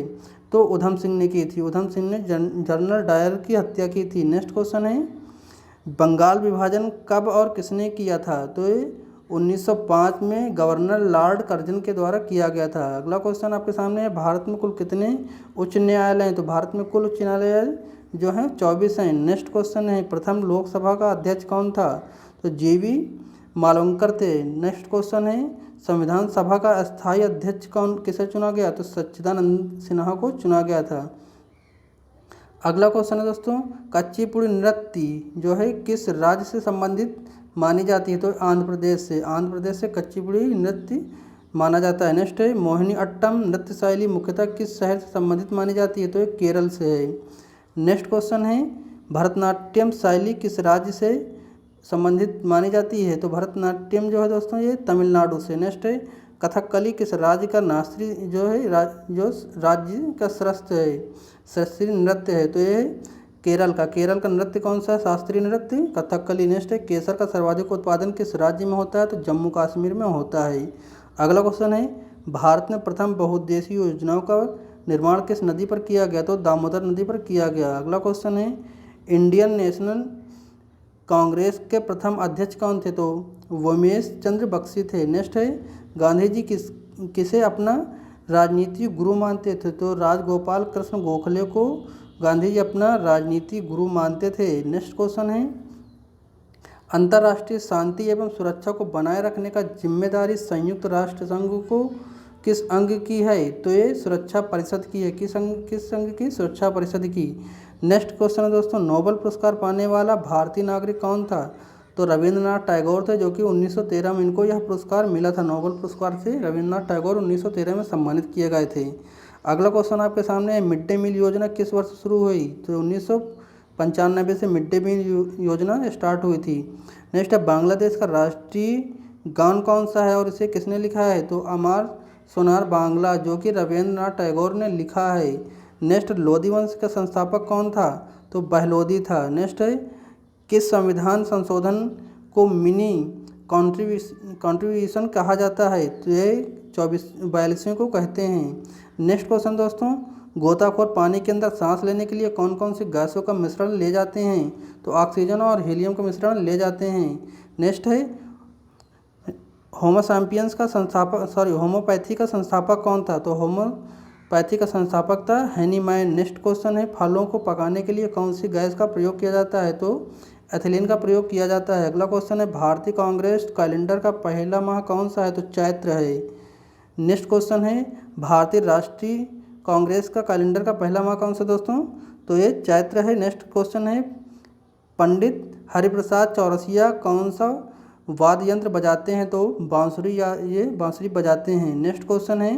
तो उधम सिंह ने की थी। उधम सिंह ने जनरल डायर की हत्या की थी। नेक्स्ट क्वेश्चन है बंगाल विभाजन कब और किसने किया था? तो ये 1905 में गवर्नर लॉर्ड कर्जन के द्वारा किया गया था। अगला क्वेश्चन आपके सामने है भारत में कुल कितने उच्च न्यायालय हैं? तो भारत में कुल उच्च न्यायालय जो हैं 24 हैं। नेक्स्ट क्वेश्चन है प्रथम लोकसभा का अध्यक्ष कौन था? तो जीवी मालवंकर थे। नेक्स्ट क्वेश्चन है संविधान सभा का अस्थायी अध्यक्ष किसे चुना गया? तो सच्चिदानंद सिन्हा को चुना गया था। अगला क्वेश्चन है दोस्तों कुचिपुड़ी नृत्य जो है किस राज्य से संबंधित मानी जाती है? तो आंध्र प्रदेश से कुचिपुड़ी नृत्य माना जाता है। नेक्स्ट है मोहिनी अट्टम नृत्य शैली मुख्यतः किस शहर से संबंधित मानी जाती है? तो केरल से है। नेक्स्ट क्वेश्चन है भरतनाट्यम शैली किस राज्य से संबंधित मानी जाती है? तो भरतनाट्यम जो है दोस्तों ये तमिलनाडु से। नेक्स्ट है कथकली किस राज्य का शास्त्रीय जो है जो राज्य का शास्त्रीय नृत्य है? तो ये केरल का नृत्य कौन सा है? शास्त्रीय नृत्य कथकली। नेक्स्ट है केसर का सर्वाधिक उत्पादन किस राज्य में होता है? तो जम्मू कश्मीर में होता है। अगला क्वेश्चन है भारत में प्रथम बहुउद्देशीय योजनाओं का निर्माण किस नदी पर किया गया? तो दामोदर नदी पर किया गया। अगला क्वेश्चन है इंडियन नेशनल कांग्रेस के प्रथम अध्यक्ष कौन थे? तो उमेश चंद्र बख्शी थे। नेक्स्ट है गांधी जी किसे अपना राजनीतिक गुरु मानते थे? तो राजगोपाल कृष्ण गोखले को गांधी जी अपना राजनीतिक गुरु मानते थे। नेक्स्ट क्वेश्चन है अंतर्राष्ट्रीय शांति एवं सुरक्षा को बनाए रखने का जिम्मेदारी संयुक्त राष्ट्र संघ को किस अंग की है? तो ये सुरक्षा परिषद की है। किस संघ की? सुरक्षा परिषद की। नेक्स्ट क्वेश्चन है दोस्तों नोबेल पुरस्कार पाने वाला भारतीय नागरिक कौन था? तो रविंद्रनाथ टैगोर थे, जो कि 1913 में इनको यह पुरस्कार मिला था। नोबेल पुरस्कार से रविंद्रनाथ टैगोर 1913 में सम्मानित किए गए थे। अगला क्वेश्चन आपके सामने है मिड डे मील योजना किस वर्ष शुरू हुई? तो 1995 से मिड डे मील योजना स्टार्ट हुई थी। नेक्स्ट है बांग्लादेश का राष्ट्रीय गान कौन सा है और इसे किसने लिखा है? तो अमर सोनार बांग्ला, जो कि रविंद्रनाथ टैगोर ने लिखा है। नेक्स्ट लोधी वंश का संस्थापक कौन था? तो बहलोदी था। नेक्स्ट है किस संविधान संशोधन को मिनी कॉन्ट्रीब्यूशन कहा जाता है? तो ये 42वें को कहते हैं। नेक्स्ट क्वेश्चन दोस्तों गोताखोर पानी के अंदर सांस लेने के लिए कौन कौन सी गैसों का मिश्रण ले जाते हैं? तो ऑक्सीजन और हीलियम का मिश्रण ले जाते हैं। नेक्स्ट है होम्योपैथी का संस्थापक कौन था? तो होम्योपैथी का संस्थापक था हैनीमैन। नेक्स्ट क्वेश्चन है फलों को पकाने के लिए कौन सी गैस का प्रयोग किया जाता है? तो एथिलीन का प्रयोग किया जाता है। अगला क्वेश्चन है भारतीय कांग्रेस कैलेंडर का पहला माह कौन सा है? तो चैत्र है। नेक्स्ट क्वेश्चन है भारतीय राष्ट्रीय कांग्रेस का कैलेंडर का पहला माह कौन सा दोस्तों? तो ये चैत्र है। नेक्स्ट क्वेश्चन है पंडित हरिप्रसाद चौरसिया कौन सा वाद्य यंत्र बजाते हैं? तो बांसुरी, या ये बांसुरी बजाते हैं। नेक्स्ट क्वेश्चन है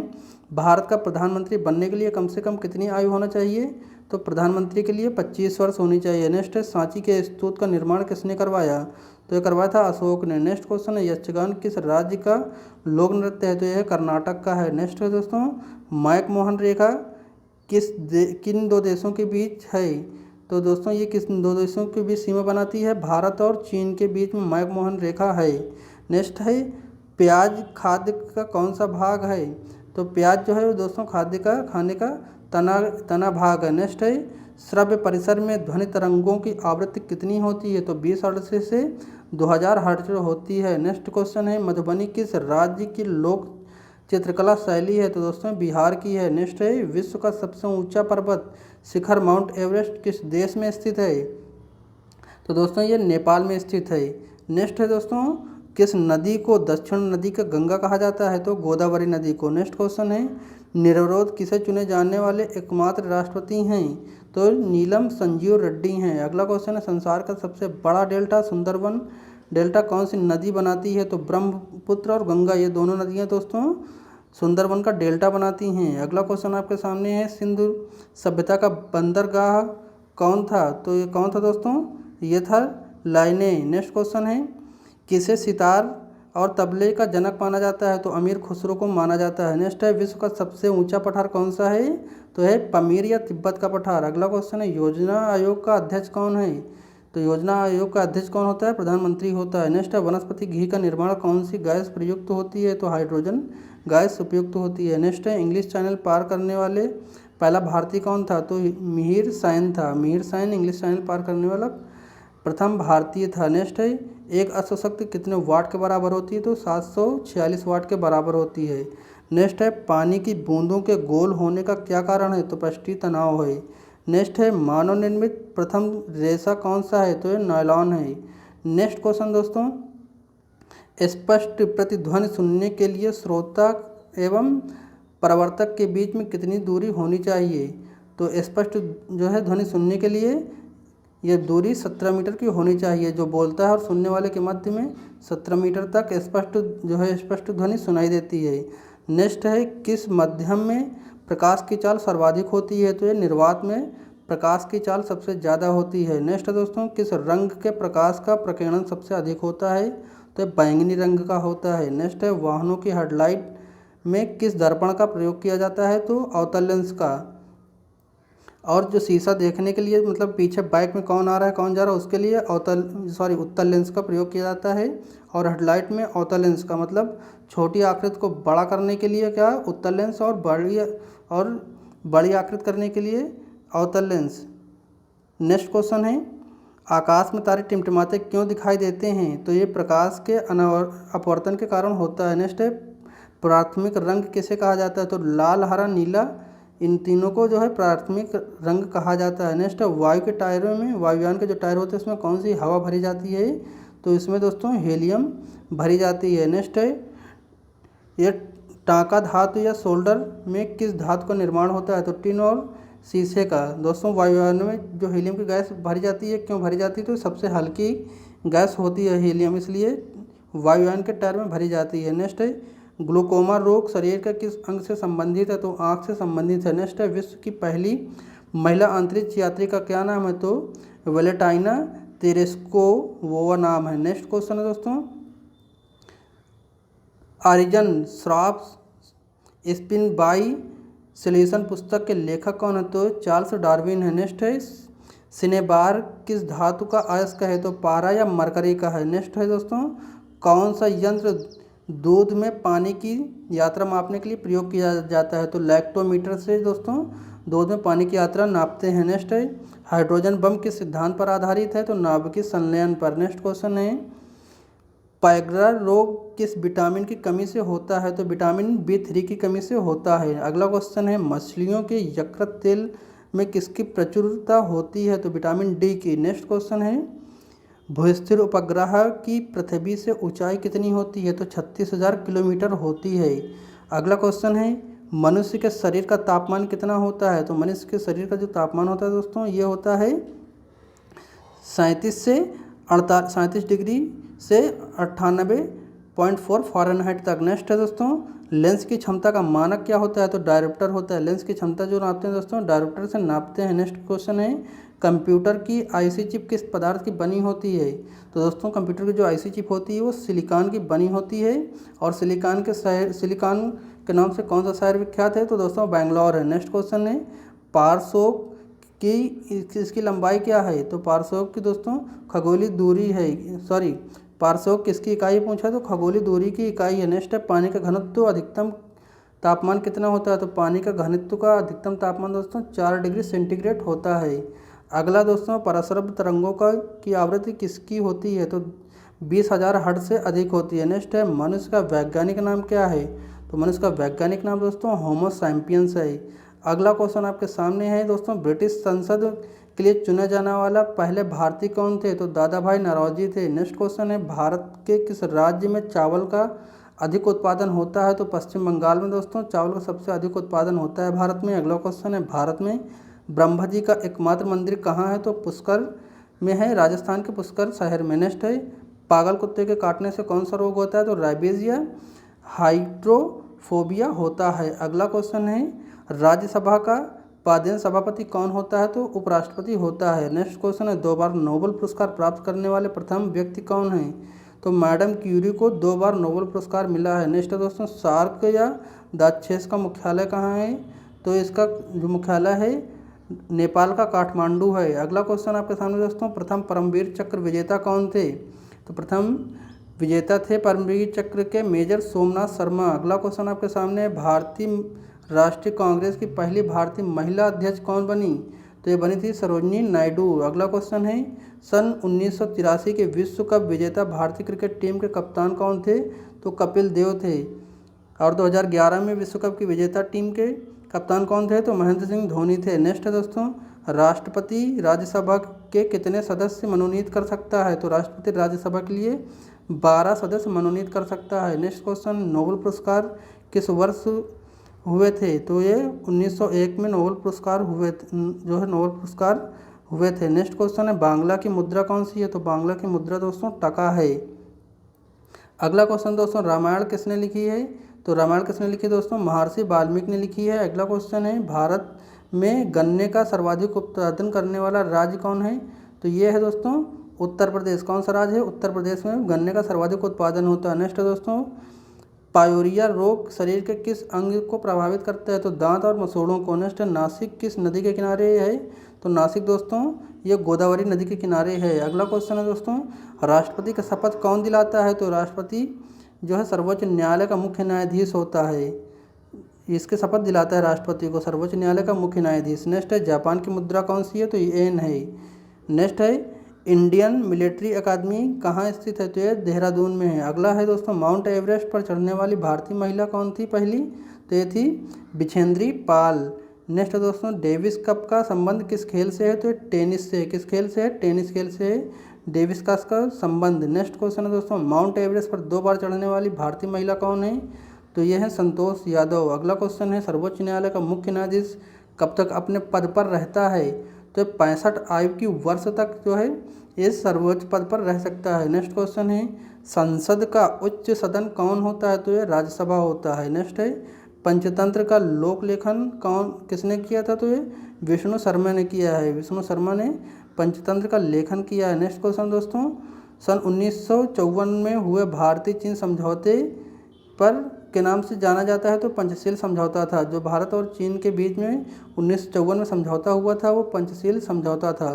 भारत का प्रधानमंत्री बनने के लिए कम से कम कितनी आयु होना चाहिए? तो प्रधानमंत्री के लिए 25 वर्ष होनी चाहिए। नेक्स्ट है सांची के स्तूप का निर्माण किसने करवाया? तो ये करवाया था अशोक ने। नेक्स्ट क्वेश्चन है यक्षगान किस राज्य का लोक नृत्य है? तो यह कर्नाटक का है। नेक्स्ट है दोस्तों मैक मोहन रेखा किन दो देशों के बीच है? तो दोस्तों ये किस दो देशों के बीच सीमा बनाती है? भारत और चीन के बीच में मैकमोहन रेखा है। नेक्स्ट है, प्याज खाद्य का कौन सा भाग है? तो प्याज जो है वो दोस्तों खाने का तना भाग है। नेक्स्ट है, श्रव्य परिसर में ध्वनि तरंगों की आवृत्ति कितनी होती है? तो 20 हर्ट्ज से 2000 हर्ट्ज होती है। नेक्स्ट क्वेश्चन है, मधुबनी किस राज्य की लोक चित्रकला शैली है? तो दोस्तों बिहार की है। नेक्स्ट है, विश्व का सबसे ऊंचा पर्वत शिखर माउंट एवरेस्ट किस देश में स्थित है? तो दोस्तों ये नेपाल में स्थित है। नेक्स्ट है दोस्तों, किस नदी को दक्षिण नदी का गंगा कहा जाता है? तो गोदावरी नदी को। नेक्स्ट क्वेश्चन है, निर्विरोध किसे चुने जाने वाले एकमात्र राष्ट्रपति हैं? तो नीलम संजीव रेड्डी हैं। अगला क्वेश्चन है, संसार का सबसे बड़ा डेल्टा सुंदरबन डेल्टा कौन सी नदी बनाती है? तो ब्रह्मपुत्र और गंगा, ये दोनों नदियाँ दोस्तों सुंदरबन का डेल्टा बनाती हैं। अगला क्वेश्चन आपके सामने है, सिंधु सभ्यता का बंदरगाह कौन था? तो ये कौन था दोस्तों? ये था लाइने। नेक्स्ट क्वेश्चन है, किसे सितार और तबले का जनक माना जाता है? तो अमीर खुसरो को माना जाता है। नेक्स्ट है, विश्व का सबसे ऊंचा पठार कौन सा है? तो है पमीर या तिब्बत का पठार। अगला क्वेश्चन है, योजना आयोग का अध्यक्ष कौन है? तो योजना आयोग का अध्यक्ष कौन होता है? प्रधानमंत्री होता है। नेक्स्ट है, वनस्पति घी का निर्माण कौन सी गैस प्रयुक्त होती है? तो हाइड्रोजन गैस उपयुक्त होती है। नेक्स्ट है, इंग्लिश चैनल पार करने वाले पहला भारतीय कौन था? तो मिहिर सेन था। मिहिर सेन इंग्लिश चैनल पार करने वाला प्रथम भारतीय था। नेक्स्ट है, एक अश्व शक्ति कितने वाट के बराबर होती है? तो 746 वाट के बराबर होती है। नेक्स्ट है, पानी की बूंदों के गोल होने का क्या कारण है? तो पृष्ठीय तनाव है। नेक्स्ट है, मानव निर्मित प्रथम रेशा कौन सा है? तो ये नायलॉन है। नेक्स्ट क्वेश्चन दोस्तों, स्पष्ट प्रतिध्वनि सुनने के लिए श्रोता एवं प्रवर्तक के बीच में कितनी दूरी होनी चाहिए? तो स्पष्ट जो है ध्वनि सुनने के लिए ये दूरी 17 मीटर की होनी चाहिए। जो बोलता है और सुनने वाले के मध्य में 17 मीटर तक स्पष्ट ध्वनि सुनाई देती है। नेक्स्ट है, किस माध्यम में प्रकाश की चाल सर्वाधिक होती है? तो ये निर्वात में प्रकाश की चाल सबसे ज़्यादा होती है। नेक्स्ट दोस्तों, किस रंग के प्रकाश का प्रकीर्णन सबसे अधिक होता है? तो बैंगनी रंग का होता है। नेक्स्ट है, वाहनों की हेडलाइट में किस दर्पण का प्रयोग किया जाता है? तो अवतल लेंस का। और जो शीशा देखने के लिए मतलब पीछे बाइक में कौन आ रहा है कौन जा रहा है उसके लिए उत्तल लेंस का प्रयोग किया जाता है। और हेडलाइट में अवतल लेंस का मतलब छोटी आकृति को बड़ा करने के लिए क्या उत्तल लेंस और बड़ी आकृति करने के लिए अवतल लेंस। नेक्स्ट क्वेश्चन है, आकाश में तारे टिमटिमाते क्यों दिखाई देते हैं? तो ये प्रकाश के अपवर्तन के कारण होता है। नेक्स्ट है, प्राथमिक रंग किसे कहा जाता है? तो लाल, हरा, नीला, इन तीनों को जो है प्राथमिक रंग कहा जाता है। नेक्स्ट है, वायु के टायरों में वायुयान के जो टायर होते हैं उसमें कौन सी हवा भरी जाती है? तो इसमें दोस्तों हीलियम भरी जाती है। नेक्स्ट है, ये टांका धातु या सोल्डर में किस धातु का निर्माण होता है? तो टिन और शीशे का। दोस्तों वायुयान में जो हीलियम की गैस भरी जाती है, क्यों भरी जाती है? तो सबसे हल्की गैस होती है हीलियम, इसलिए वायुयान के टायर में भरी जाती है। नेक्स्ट है, ग्लूकोमा रोग शरीर का किस अंग से संबंधित है? तो आँख से संबंधित है। नेक्स्ट है, विश्व की पहली महिला अंतरिक्ष यात्री का क्या नाम है? तो वेलेंटाइना तेरेस्कोवा नाम है। नेक्स्ट क्वेश्चन है दोस्तों, ऑरिजन श्राप्स स्पिन बाई सॉल्यूशन पुस्तक के लेखक कौन है? तो चार्ल्स डार्विन है। नेक्स्ट है, सिनेबार किस धातु का अयस्क है? तो पारा या मरकरी का है। नेक्स्ट है दोस्तों, कौन सा यंत्र दूध में पानी की यात्रा मापने के लिए प्रयोग किया जाता है? तो लैक्टोमीटर से दोस्तों दूध में पानी की यात्रा नापते हैं। नेक्स्ट है, हाइड्रोजन बम किस सिद्धांत पर आधारित है? तो नाभिकीय संलयन पर। नेक्स्ट क्वेश्चन है, पैगरा रोग किस विटामिन की कमी से होता है? तो विटामिन B3 की कमी से होता है। अगला क्वेश्चन है, मछलियों के यकृत तेल में किसकी प्रचुरता होती है? तो विटामिन D की। नेक्स्ट क्वेश्चन है, भूस्थिर उपग्रह की पृथ्वी से ऊंचाई कितनी होती है? तो 36,000 किलोमीटर होती है। अगला क्वेश्चन है, मनुष्य के शरीर का तापमान कितना होता है? तो मनुष्य के शरीर का जो तापमान होता है दोस्तों ये होता है 37 डिग्री से 98.4 फ़ारेनहाइट तक। नेक्स्ट है दोस्तों, लेंस की क्षमता का मानक क्या होता है? तो डायोप्टर होता है। लेंस की क्षमता जो नापते हैं दोस्तों डायोप्टर से नापते हैं। नेक्स्ट क्वेश्चन है, कंप्यूटर की आईसी चिप किस पदार्थ की बनी होती है? तो दोस्तों कंप्यूटर की जो आईसी चिप होती है वो सिलिकॉन की बनी होती है। और सिलिकॉन के नाम से कौन सा शहर विख्यात है? तो दोस्तों बेंगलोर है। नेक्स्ट क्वेश्चन है, पारसो इसकी लंबाई क्या है? तो पार्श्वयों की दोस्तों खगोलीय दूरी है, पार्श्वयों किसकी इकाई पूछा? तो खगोलीय दूरी की इकाई है। नेक्स्ट है पानी का घनत्व अधिकतम तापमान कितना होता है? तो पानी का घनत्व का अधिकतम तापमान दोस्तों 4 डिग्री सेंटीग्रेड होता है। अगला दोस्तों पराश्रव्य तरंगों की आवृत्ति किसकी होती है? तो 20,000 हर्ट्ज से अधिक होती है। नेक्स्ट है मनुष्य का वैज्ञानिक नाम क्या है? तो मनुष्य का वैज्ञानिक नाम दोस्तों होमो सैपियंस है। अगला क्वेश्चन आपके सामने है दोस्तों, ब्रिटिश संसद के लिए चुना जाने वाला पहले भारतीय कौन थे? तो दादा भाई नौरोजी थे। नेक्स्ट क्वेश्चन है, भारत के किस राज्य में चावल का अधिक उत्पादन होता है? तो पश्चिम बंगाल में दोस्तों चावल का सबसे अधिक उत्पादन होता है भारत में। अगला क्वेश्चन है, भारत में ब्रह्मा जी का एकमात्र मंदिर कहाँ है? तो पुष्कर में है, राजस्थान के पुष्कर शहर में। नेक्स्ट है, पागल कुत्ते के काटने से कौन सा रोग होता है? तो रेबीज या हाइड्रोफोबिया होता है। अगला क्वेश्चन है, राज्यसभा का पदेन सभापति कौन होता है? तो उपराष्ट्रपति होता है। नेक्स्ट क्वेश्चन है, 2 बार नोबेल पुरस्कार प्राप्त करने वाले प्रथम व्यक्ति कौन है? तो मैडम क्यूरी को 2 बार नोबेल पुरस्कार मिला है। नेक्स्ट है दोस्तों, सार्क या दाक्षेस का मुख्यालय कहाँ है? तो इसका जो मुख्यालय है नेपाल का काठमांडू है। अगला क्वेश्चन आपके सामने दोस्तों, प्रथम परमवीर चक्र विजेता कौन थे? तो प्रथम विजेता थे परमवीर चक्र के मेजर सोमनाथ शर्मा। अगला क्वेश्चन आपके सामने, भारतीय राष्ट्रीय कांग्रेस की पहली भारतीय महिला अध्यक्ष कौन बनी? तो ये बनी थी सरोजिनी नायडू। अगला क्वेश्चन है, सन 1983 के विश्व कप विजेता भारतीय क्रिकेट टीम के कप्तान कौन थे? तो कपिल देव थे। और 2011 में विश्व कप की विजेता टीम के कप्तान कौन थे? तो महेंद्र सिंह धोनी थे। नेक्स्ट है दोस्तों, राष्ट्रपति राज्यसभा के कितने सदस्य मनोनीत कर सकता है? तो राष्ट्रपति राज्यसभा के लिए 12 सदस्य मनोनीत कर सकता है। नेक्स्ट क्वेश्चन, नोबेल पुरस्कार किस वर्ष हुए थे? तो ये 1901 में नोबेल पुरस्कार हुए थे। नेक्स्ट क्वेश्चन है, बांग्ला की मुद्रा कौन सी है? तो बांग्ला की मुद्रा दोस्तों टका है। अगला क्वेश्चन दोस्तों, रामायण किसने लिखी है? तो रामायण किसने लिखी दोस्तों? महर्षि वाल्मीकि ने लिखी है। अगला क्वेश्चन है, भारत में गन्ने का सर्वाधिक उत्पादन करने वाला राज्य कौन है? तो ये है दोस्तों उत्तर प्रदेश। कौन सा राज्य है? उत्तर प्रदेश में गन्ने का सर्वाधिक उत्पादन होता है। नेक्स्ट है दोस्तों, पायोरिया रोग शरीर के किस अंग को प्रभावित करता है? तो दांत और मसूड़ों को। नेक्स्ट है, नासिक किस नदी के किनारे है? तो नासिक दोस्तों ये गोदावरी नदी के किनारे है। अगला क्वेश्चन है दोस्तों, राष्ट्रपति का शपथ कौन दिलाता है? तो राष्ट्रपति जो है सर्वोच्च न्यायालय का मुख्य न्यायाधीश होता है। इसके शपथ दिलाता है राष्ट्रपति को सर्वोच्च न्यायालय का मुख्य न्यायाधीश। नेक्स्ट है, जापान की मुद्रा कौन सी है? तो ये येन है। नेक्स्ट है, इंडियन मिलिट्री अकादमी कहाँ स्थित है? तो ये देहरादून में है। अगला है दोस्तों, माउंट एवरेस्ट पर चढ़ने वाली भारतीय महिला कौन थी पहली? तो ये थी बिछेंद्री पाल। नेक्स्ट है दोस्तों, डेविस कप का संबंध किस खेल से है? तो ये टेनिस से। किस खेल से है? टेनिस खेल से है डेविस कप का संबंध। नेक्स्ट क्वेश्चन है दोस्तों, माउंट एवरेस्ट पर 2 बार चढ़ने वाली भारतीय महिला कौन है? तो ये है संतोष यादव। अगला क्वेश्चन है, सर्वोच्च न्यायालय का मुख्य न्यायाधीश कब तक अपने पद पर रहता है? तो 65 आयु की वर्ष तक जो है इस सर्वोच्च पद पर रह सकता है। नेक्स्ट क्वेश्चन है, संसद का उच्च सदन कौन होता है? तो ये राज्यसभा होता है। नेक्स्ट है, पंचतंत्र का लोक लेखन किसने किया था? तो ये विष्णु शर्मा ने किया है। विष्णु शर्मा ने पंचतंत्र का लेखन किया है। नेक्स्ट क्वेश्चन दोस्तों, सन 1954 में हुए भारतीय चीन समझौते पर के नाम से जाना जाता है? तो पंचशील समझौता था। जो भारत और चीन के बीच में 1954 में समझौता हुआ था वो पंचशील समझौता था।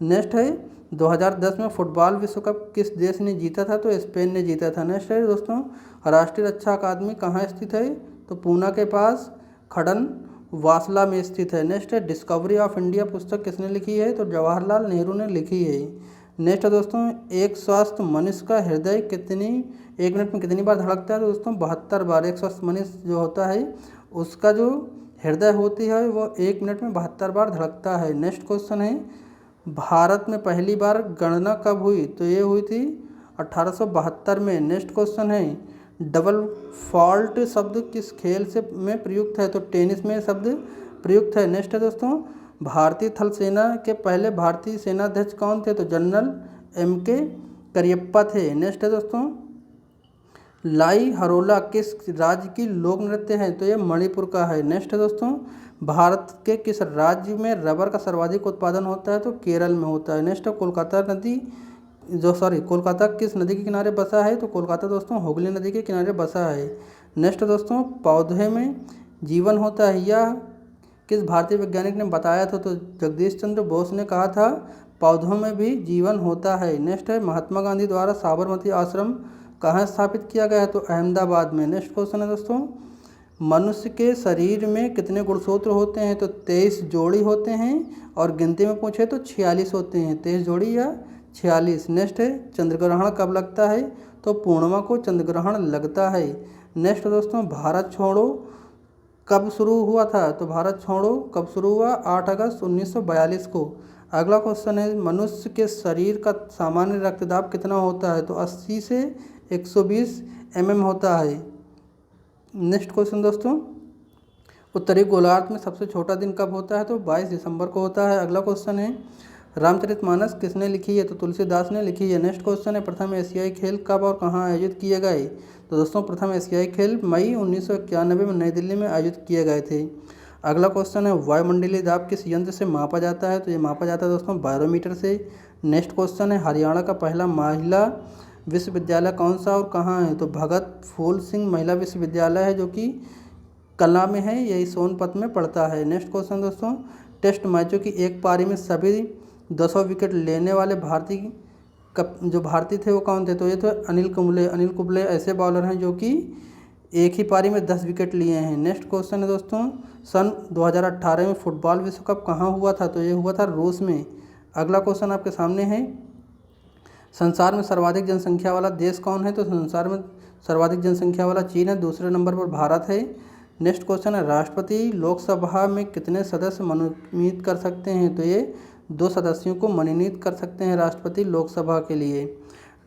नेक्स्ट है, 2010 में फुटबॉल विश्व कप किस देश ने जीता था? तो स्पेन ने जीता था। नेक्स्ट है दोस्तों, राष्ट्रीय रक्षा अकादमी कहाँ स्थित है? तो पूना के पास खड़न वासला में स्थित है। नेक्स्ट है, डिस्कवरी ऑफ इंडिया पुस्तक किसने लिखी है? तो जवाहरलाल नेहरू ने लिखी है। नेक्स्ट है दोस्तों, एक स्वस्थ मनुष्य का हृदय एक मिनट में कितनी बार धड़कता है? तो दोस्तों 72 बार। एक स्वस्थ मनुष्य जो होता है उसका जो हृदय होती है वो 1 मिनट में 72 बार धड़कता है। नेक्स्ट क्वेश्चन है, भारत में पहली बार गणना कब हुई? तो ये हुई थी 1872 में। नेक्स्ट क्वेश्चन है, डबल फॉल्ट शब्द किस खेल में प्रयुक्त है? तो टेनिस में शब्द प्रयुक्त है। नेक्स्ट है दोस्तों, भारतीय थल सेना के पहले भारतीय सेनाध्यक्ष कौन थे? तो जनरल MK करियप्पा थे। नेक्स्ट है दोस्तों, लाई हरोला किस राज्य की लोक नृत्य है? तो ये मणिपुर का है। नेक्स्ट है दोस्तों, भारत के किस राज्य में रबर का सर्वाधिक उत्पादन होता है? तो केरल में होता है। नेक्स्ट है, कोलकाता किस नदी के किनारे बसा है? तो कोलकाता दोस्तों हुगली नदी के किनारे बसा है। नेक्स्ट दोस्तों, पौधे में जीवन होता है या किस भारतीय वैज्ञानिक ने बताया था? तो जगदीश चंद्र बोस ने कहा था पौधों में भी जीवन होता है। नेक्स्ट है महात्मा गांधी द्वारा साबरमती आश्रम कहाँ स्थापित किया गया है? तो अहमदाबाद में। नेक्स्ट क्वेश्चन है दोस्तों, मनुष्य के शरीर में कितने गुणसूत्र होते हैं? तो 23 जोड़ी होते हैं और गिनती में पूछे तो 46 होते हैं, 23 जोड़ी या 46। नेक्स्ट है चंद्रग्रहण कब लगता है? तो पूर्णिमा को चंद्रग्रहण लगता है। नेक्स्ट दोस्तों, भारत छोड़ो कब शुरू हुआ था? तो भारत छोड़ो कब शुरू हुआ? 8 अगस्त 1942 को। अगला क्वेश्चन है, मनुष्य के शरीर का सामान्य रक्तदाब कितना होता है? तो 80 से 120 mm होता है। नेक्स्ट क्वेश्चन दोस्तों, उत्तरी गोलार्ध में सबसे छोटा दिन कब होता है? तो 22 दिसंबर को होता है। अगला क्वेश्चन है, रामचरितमानस किसने लिखी है? तो तुलसीदास ने लिखी है। नेक्स्ट क्वेश्चन है, प्रथम एशियाई खेल कब और कहाँ आयोजित किए गए? तो दोस्तों प्रथम एशियाई खेल मई 1991 में नई दिल्ली में आयोजित किए गए थे। अगला क्वेश्चन है, वायुमंडलीय दाब किस यंत्र से मापा जाता है? तो ये मापा जाता है दोस्तों बैरोमीटर से। नेक्स्ट क्वेश्चन है, हरियाणा का पहला महिला विश्वविद्यालय कौन सा और कहाँ है? तो भगत फूल सिंह महिला विश्वविद्यालय है, जो कि कला में है, यही सोनपत में पड़ता है। नेक्स्ट क्वेश्चन दोस्तों, टेस्ट मैचों की एक पारी में सभी 200 विकेट लेने वाले जो भारतीय थे वो कौन थे? तो ये तो अनिल कुंबले। अनिल कुंबले ऐसे बॉलर हैं जो कि एक ही पारी में 10 विकेट लिए हैं। नेक्स्ट क्वेश्चन है दोस्तों, सन 2018 में फुटबॉल विश्व कप कहाँ हुआ था? तो ये हुआ था रूस में। अगला क्वेश्चन आपके सामने है, संसार में सर्वाधिक जनसंख्या वाला देश कौन है? तो संसार में सर्वाधिक जनसंख्या वाला चीन है, दूसरे नंबर पर भारत है। नेक्स्ट क्वेश्चन है, राष्ट्रपति लोकसभा में कितने सदस्य मनोनीत कर सकते हैं? तो ये 2 सदस्यों को मनोनीत कर सकते हैं राष्ट्रपति लोकसभा के लिए।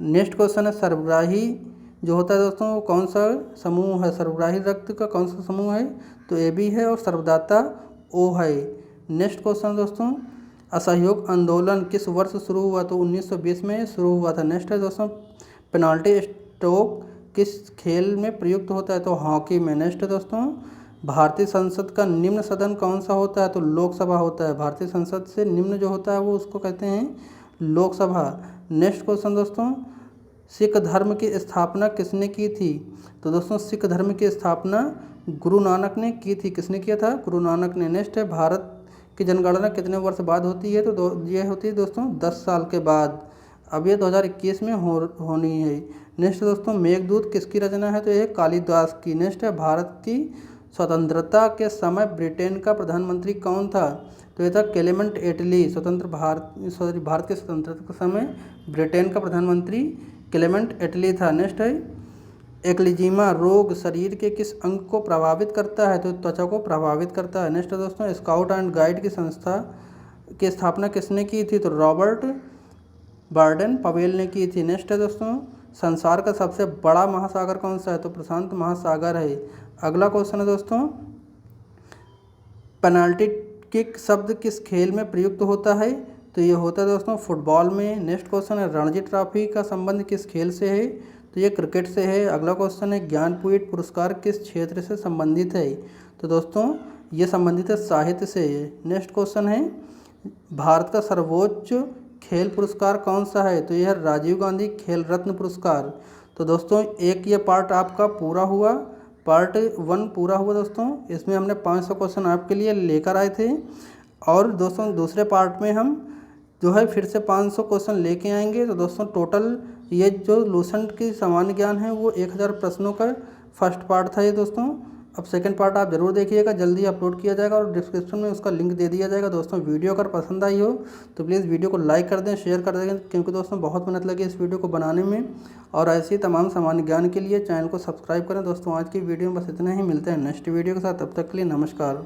नेक्स्ट क्वेश्चन है, सर्वग्राही जो होता है दोस्तों वो कौन सा समूह है? सर्वग्राही रक्त का कौन सा समूह है? तो AB है और सर्वदाता O है। नेक्स्ट क्वेश्चन दोस्तों, असहयोग आंदोलन किस वर्ष शुरू हुआ? तो 1920 में शुरू हुआ था। नेक्स्ट है दोस्तों, पेनाल्टी स्ट्रोक किस खेल में प्रयुक्त होता है? तो हॉकी में। नेक्स्ट है दोस्तों, भारतीय संसद का निम्न सदन कौन सा होता है? तो लोकसभा होता है। भारतीय संसद से निम्न जो होता है वो उसको कहते हैं लोकसभा। नेक्स्ट क्वेश्चन दोस्तों, सिख धर्म की स्थापना किसने की थी? तो दोस्तों सिख धर्म की स्थापना गुरु नानक ने की थी। किसने किया था? गुरु नानक ने। नेक्स्ट है, भारत की जनगणना कितने वर्ष बाद होती है? तो ये होती है दोस्तों 10 साल के बाद। अब ये 2021 में होनी है। नेक्स्ट दोस्तों, मेघदूत किसकी रचना है? तो ये कालिदास की। नेक्स्ट है, भारत की स्वतंत्रता के समय ब्रिटेन का प्रधानमंत्री कौन था? तो ये था क्लेमेंट एटली। भारत के स्वतंत्रता के समय ब्रिटेन का प्रधानमंत्री क्लेमेंट एटली था। नेक्स्ट है, एक्लिजीमा रोग शरीर के किस अंग को प्रभावित करता है? तो त्वचा को प्रभावित करता है। नेक्स्ट है दोस्तों, स्काउट एंड गाइड की संस्था की स्थापना किसने की थी? तो रॉबर्ट बार्डन पवेल ने की थी। नेक्स्ट है दोस्तों, संसार का सबसे बड़ा महासागर कौन सा है? तो प्रशांत महासागर है। अगला क्वेश्चन है दोस्तों, पेनाल्टी किक शब्द किस खेल में प्रयुक्त होता है? तो ये होता है दोस्तों फुटबॉल में। नेक्स्ट क्वेश्चन है, रणजी ट्रॉफी का संबंध किस खेल से है? तो ये क्रिकेट से है। अगला क्वेश्चन है, ज्ञानपीठ पुरस्कार किस क्षेत्र से संबंधित है? तो दोस्तों ये संबंधित है साहित्य से। नेक्स्ट क्वेश्चन है, भारत का सर्वोच्च खेल पुरस्कार कौन सा है? तो यह है राजीव गांधी खेल रत्न पुरस्कार। तो दोस्तों एक ये पार्ट आपका पूरा हुआ, पार्ट 1 पूरा हुआ दोस्तों। इसमें हमने 500 क्वेश्चन आपके लिए लेकर आए थे और दोस्तों दूसरे पार्ट में हम जो है फिर से 500 क्वेश्चन लेके आएंगे। तो दोस्तों टोटल ये जो लूसेंट की सामान्य ज्ञान है वो 1000 प्रश्नों का फर्स्ट पार्ट था ये दोस्तों। अब सेकंड पार्ट आप ज़रूर देखिएगा, जल्दी अपलोड किया जाएगा और डिस्क्रिप्शन में उसका लिंक दे दिया जाएगा। दोस्तों वीडियो अगर पसंद आई हो तो प्लीज़ वीडियो को लाइक कर दें, शेयर कर दें, क्योंकि दोस्तों बहुत मेहनत लगी इस वीडियो को बनाने में। और ऐसे ही तमाम सामान्य ज्ञान के लिए चैनल को सब्सक्राइब करें। दोस्तों आज की वीडियो में बस इतना ही, मिलते हैं नेक्स्ट वीडियो के साथ, तब तक के लिए नमस्कार।